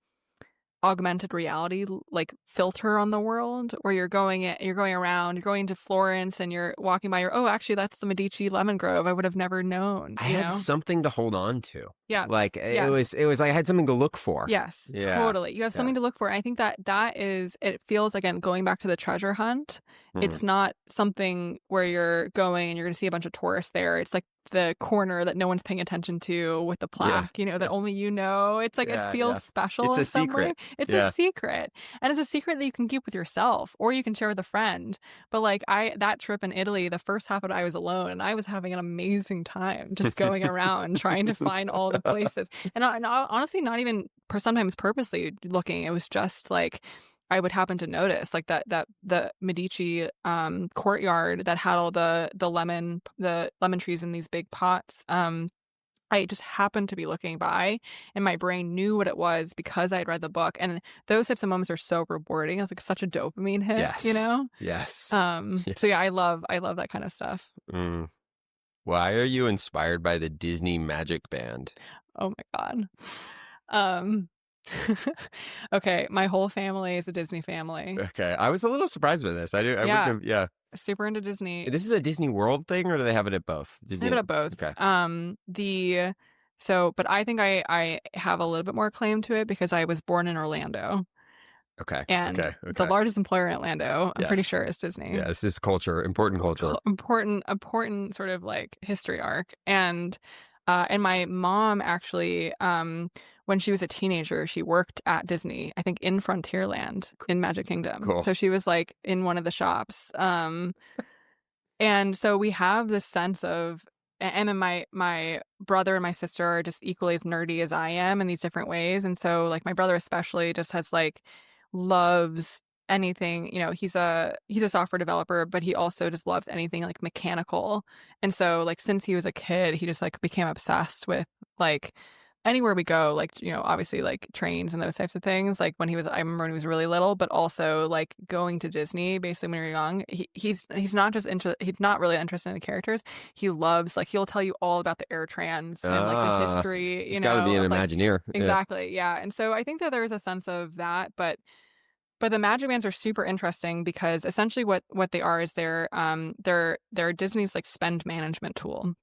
augmented reality like filter on the world where you're going around, you're going to Florence and you're walking by oh, actually that's the Medici lemon grove. I would have never known, I had something to hold on to. Yeah. Like Yeah. it was like I had something to look for. Yes, Yeah. totally. You have something to look for. And I think that is, it feels, again, going back to the treasure hunt. It's not something where you're going and you're going to see a bunch of tourists there. It's like the corner that no one's paying attention to with the plaque, that only you know. It's like it feels special. It's a secret. It's a secret. And it's a secret that you can keep with yourself or you can share with a friend. But like that trip in Italy, the first half of it I was alone and I was having an amazing time just going around trying to find all the places. And honestly, not even sometimes purposely looking. It was just like I would happen to notice like that the Medici courtyard that had all the lemon trees in these big pots. I just happened to be looking by and my brain knew what it was because I had read the book. And those types of moments are so rewarding. It's like such a dopamine hit, Yes. So yeah, I love that kind of stuff. Why are you inspired by the Disney Magic Band? Oh my God. Okay, my whole family is a Disney family. Okay, I was a little surprised by this. Super into Disney. This is a Disney World thing, or do they have it at both? They have it at both. Okay. But I think I have a little bit more claim to it because I was born in Orlando. Okay. And the largest employer in Orlando, I'm pretty sure, is Disney. Yeah, this is culture, important culture. Important sort of like history arc. And my mom actually, when she was a teenager, she worked at Disney, I think in Frontierland in Magic Kingdom. Cool. So she was like in one of the shops. And so we have this sense of, and then my brother and my sister are just equally as nerdy as I am in these different ways. And so like my brother especially just has like loves anything, he's a software developer, but he also just loves anything like mechanical. And so like since he was a kid, he just like became obsessed with like anywhere we go, like, obviously like trains and those types of things. Like I remember when he was really little, but also like going to Disney basically when we were young, he's not really interested in the characters. He loves, like, he'll tell you all about the air trans and like the history, He's got to be an Imagineer. Exactly. Yeah. And so I think that there's a sense of that, but the Magic Bands are super interesting because essentially what they are is they're Disney's like spend management tool.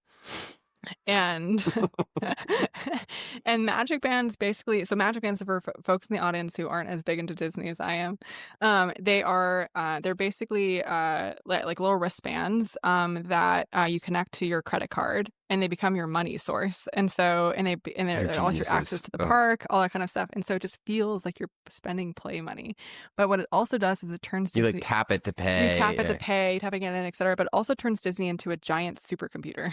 And and magic bands basically, so magic bands for folks in the audience who aren't as big into Disney as I am, they're basically like little wristbands that you connect to your credit card, and they become your money source. And so They're they're also your access geniuses. to the Oh, park, all that kind of stuff. And so it just feels like you're spending play money. But what it also does is it turns you like Disney, tap it to pay. you tap it to pay, tapping it in, etc. But it also turns Disney into a giant supercomputer.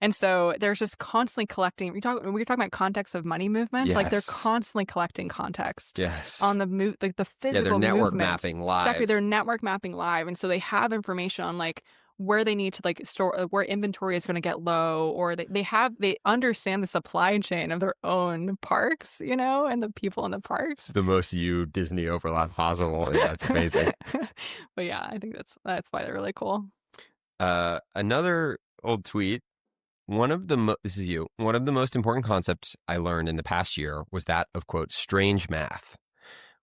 And so there's just constantly collecting. We were talking about context of money movement. Like they're Yes. constantly collecting context Yes. on the move, like the Yeah, physical they're network movement. mapping live. Exactly, they're network mapping live, and so they have information on like where they need to like store, where inventory is going to get low, or they understand the supply chain of their own parks, you know, and the people in the parks. It's the most Disney overlap possible. Yeah, it's amazing. But yeah, I think that's why they're really cool. Another old tweet. This is you. One of the most important concepts I learned in the past year was that of, quote, strange math,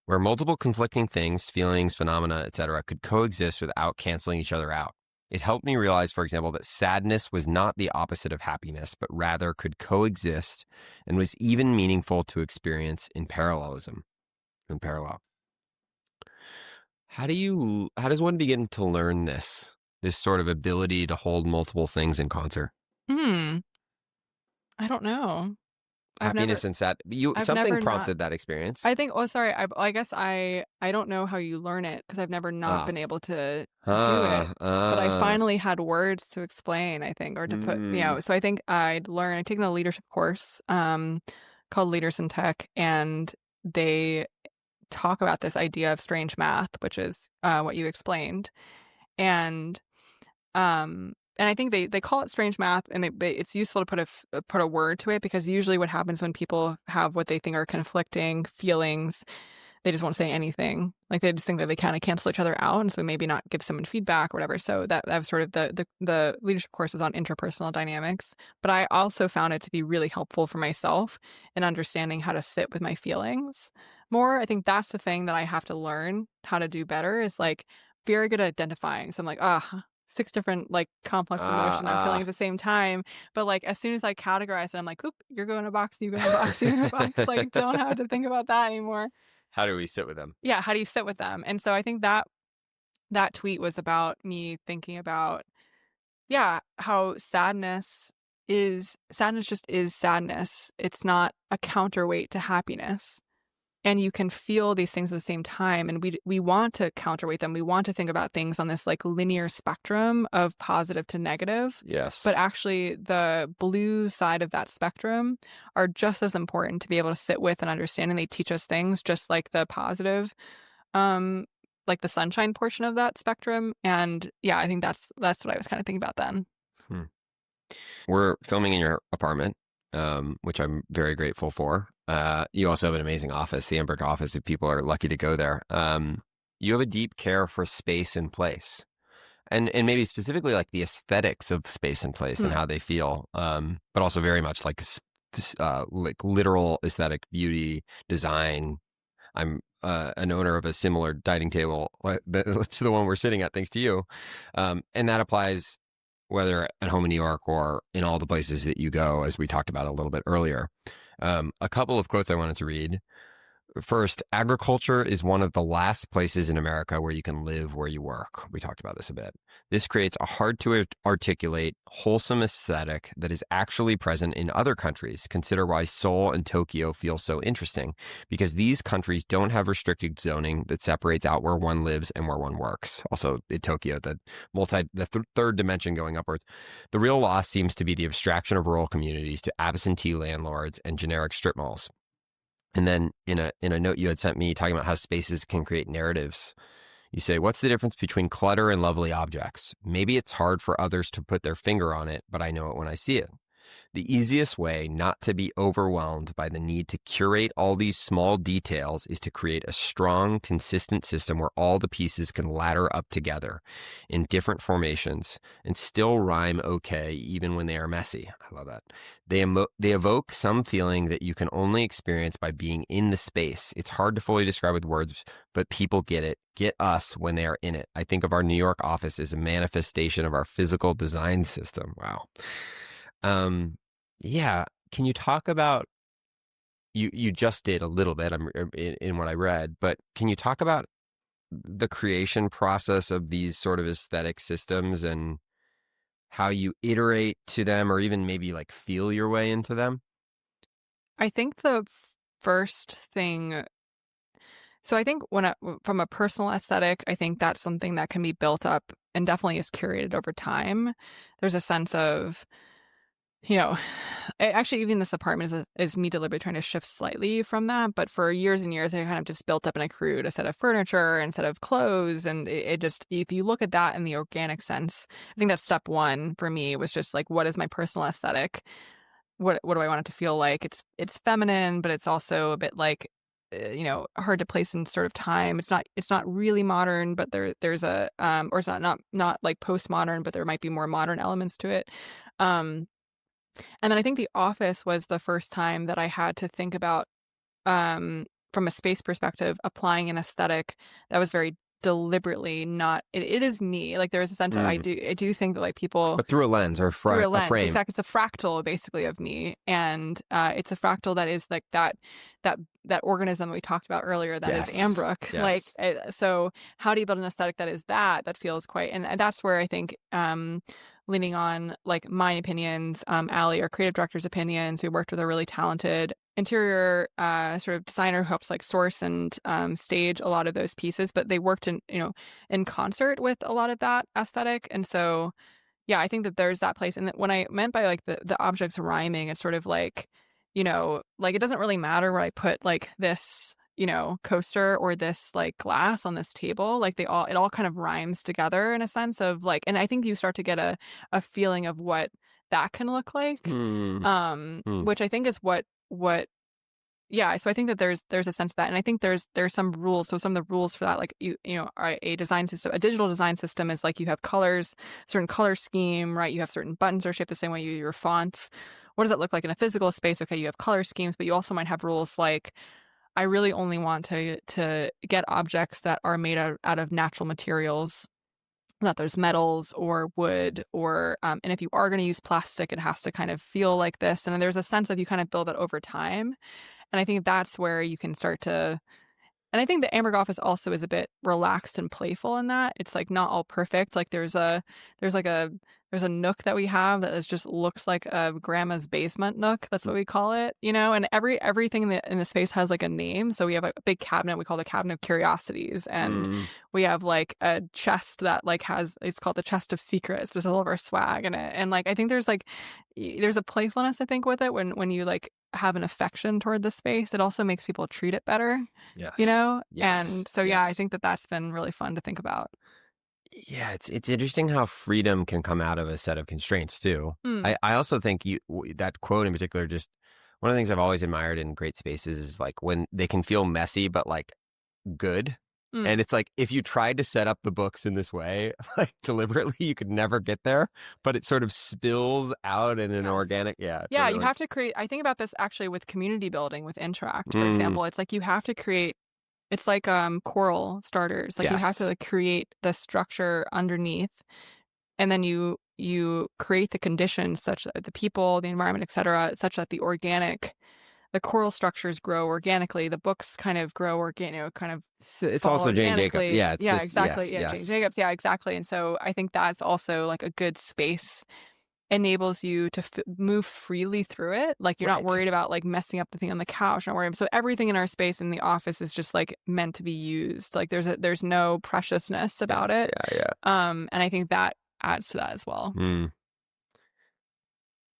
where multiple conflicting things, feelings, phenomena, etc., could coexist without canceling each other out. It helped me realize, for example, that sadness was not the opposite of happiness, but rather could coexist and was even meaningful to experience in parallel. How does one begin to learn this sort of ability to hold multiple things in concert? I don't know. Happiness and sad. Something prompted that experience. I think. Oh, sorry. I guess I don't know how you learn it because I've never not been able to do it. But I finally had words to explain. I think, or to put. You know. So I think I'd taken a leadership course called Leaders in Tech, and they talk about this idea of strange math, which is what you explained, and I think they call it strange math, and it's useful to put a word to it, because usually what happens when people have what they think are conflicting feelings, they just won't say anything. Like they just think that they kind of cancel each other out, and so maybe not give someone feedback or whatever. So that was sort of the leadership course was on interpersonal dynamics. But I also found it to be really helpful for myself in understanding how to sit with my feelings more. I think that's the thing that I have to learn how to do better, is like very good at identifying. So I'm like, 6 different like complex emotions I'm feeling at the same time. But like as soon as I categorize it, I'm like, oop, you're going to box, you go in a box, you go in a box. Like don't have to think about that anymore. How do we sit with them? Yeah, how do you sit with them? And so I think that tweet was about me thinking about, how sadness just is sadness. It's not a counterweight to happiness. And you can feel these things at the same time. And we want to counterweight them. We want to think about things on this like linear spectrum of positive to negative. Yes. But actually the blue side of that spectrum are just as important to be able to sit with and understand. And they teach us things just like the positive, like the sunshine portion of that spectrum. And yeah, I think that's what I was kind of thinking about then. We're filming in your apartment, which I'm very grateful for. You also have an amazing office, the Ambrick office, if people are lucky to go there. You have a deep care for space and place, and maybe specifically like the aesthetics of space and place and how they feel, but also very much like literal aesthetic beauty design. I'm an owner of a similar dining table to the one we're sitting at, thanks to you, and that applies whether at home in New York or in all the places that you go, as we talked about a little bit earlier. A couple of quotes I wanted to read. First, agriculture is one of the last places in America where you can live where you work. We talked about this a bit. This creates a hard to articulate, wholesome aesthetic that is actually present in other countries. Consider why Seoul and Tokyo feel so interesting, because these countries don't have restricted zoning that separates out where one lives and where one works. Also, in Tokyo, the third dimension going upwards. The real loss seems to be the abstraction of rural communities to absentee landlords and generic strip malls. And then in a note you had sent me talking about how spaces can create narratives, you say, what's the difference between clutter and lovely objects? Maybe it's hard for others to put their finger on it, but I know it when I see it. The easiest way not to be overwhelmed by the need to curate all these small details is to create a strong, consistent system where all the pieces can ladder up together in different formations and still rhyme okay, even when they are messy. I love that. They evoke some feeling that you can only experience by being in the space. It's hard to fully describe with words, but people get us when they are in it. I think of our New York office as a manifestation of our physical design system. Wow. Yeah. Can you talk about you just did a little bit in what I read, but can you talk about the creation process of these sort of aesthetic systems and how you iterate to them or even maybe like feel your way into them? I think the first thing, so I think from a personal aesthetic, I think that's something that can be built up and definitely is curated over time. There's a sense of, you know, actually, even this apartment is me deliberately trying to shift slightly from that. But for years and years, I kind of just built up and accrued a set of furniture and set of clothes. And it just, if you look at that in the organic sense, I think that's step one for me was just like, what is my personal aesthetic? What do I want it to feel like? It's feminine, but it's also a bit like, hard to place in sort of time. It's not really modern, but there's a or it's not like postmodern, but there might be more modern elements to it. Um, and then I think The Office was the first time that I had to think about, from a space perspective, applying an aesthetic that was very deliberately not. It is me. Like there is a sense that I do think that like people But through a lens or through a a lens. frame. Exactly. It's a fractal basically of me. And it's a fractal that is like that organism we talked about earlier that is Yes. Ambrook. Like Yes. so how do you build an aesthetic that is that feels quite, and that's where I think leaning on like my opinions, Allie, our creative director's opinions, who worked with a really talented interior sort of designer who helps like source and stage a lot of those pieces, but they worked in concert with a lot of that aesthetic. And so yeah, I think that there's that place. And when I meant by like the objects rhyming, it's sort of like, like it doesn't really matter where I put like this, coaster or this like glass on this table. Like it all kind of rhymes together in a sense of like, and I think you start to get a feeling of what that can look like. Hmm. Which I think is what yeah, so I think that there's a sense of that, and I think there's some rules. So some of the rules for that, like a design system, a digital design system is like you have colors, certain color scheme, right? You have certain buttons are shaped the same way. Your fonts. What does it look like in a physical space? Okay, you have color schemes, but you also might have rules like I really only want to get objects that are made out of natural materials. That there's metals or wood or and if you are going to use plastic, it has to kind of feel like this. And then there's a sense of you kind of build that over time. And I think that's where you can start to, and I think the Amberg office also is a bit relaxed and playful in that. It's like not all perfect. Like there's a nook that we have that just looks like a grandma's basement nook. That's what we call it, and everything in the space has like a name. So we have a big cabinet we call the Cabinet of Curiosities. And we have like a chest that like it's called the Chest of Secrets with all of our swag in it. And like I think there's a playfulness I think with it when you like have an affection toward the space. It also makes people treat it better. Yes. Yes. And so, yeah, I think that that's been really fun to think about. Yeah, it's interesting how freedom can come out of a set of constraints too. Mm. I also think that quote in particular, just one of the things I've always admired in great spaces is like when they can feel messy but like good. And it's like if you tried to set up the books in this way, like deliberately, you could never get there. But it sort of spills out in an organic. Yeah, you have to create. I think about this actually with community building with Interact, for example. It's like you have to create. It's like choral starters. Like you have to like create the structure underneath, and then you create the conditions such that the people, the environment, etc., such that the choral structures grow organically. The books kind of grow kind of. It's also Jane Jacobs. Yeah, exactly. Yes. Jane Jacobs. Yeah, exactly. And so I think that's also like a good space. Enables you to move freely through it. Like you're not worried about like messing up the thing on the couch. Not worried. So everything in our space in the office is just like meant to be used. Like there's no preciousness about it. Yeah. And I think that adds to that as well.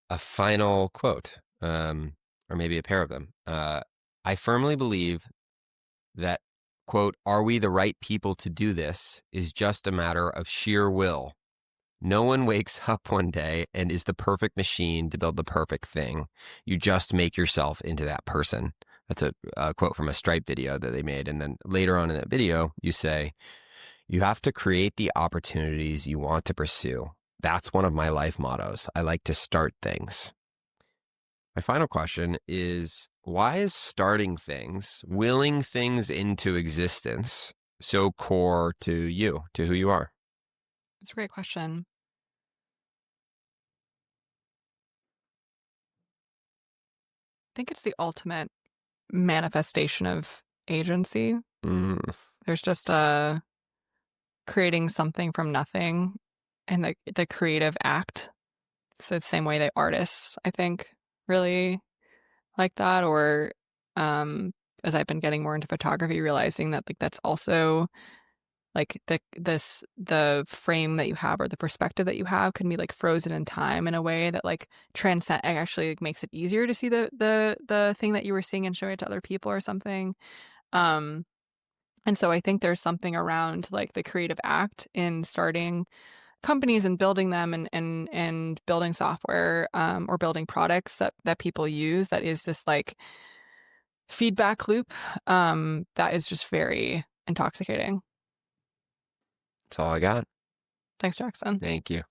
A final quote, or maybe a pair of them. I firmly believe that, quote, "Are we the right people to do this is just a matter of sheer will. No one wakes up one day and is the perfect machine to build the perfect thing. You just make yourself into that person." That's a quote from a Stripe video that they made. And then later on in that video, you say, "You have to create the opportunities you want to pursue. That's one of my life mottos. I like to start things." My final question is, why is starting things, willing things into existence, so core to you, to who you are? It's a great question. think it's the ultimate manifestation of agency. Mm. There's just creating something from nothing, and the creative act. It's the same way that artists, I think, really like that. Or as I've been getting more into photography, realizing that like that's also like the frame that you have or the perspective that you have can be like frozen in time in a way that like transcend actually like, makes it easier to see the thing that you were seeing and showing it to other people or something. Um, and so I think there's something around like the creative act in starting companies and building them and building software or building products that people use that is this like feedback loop that is just very intoxicating. That's all I got. Thanks, Jackson. Thank you.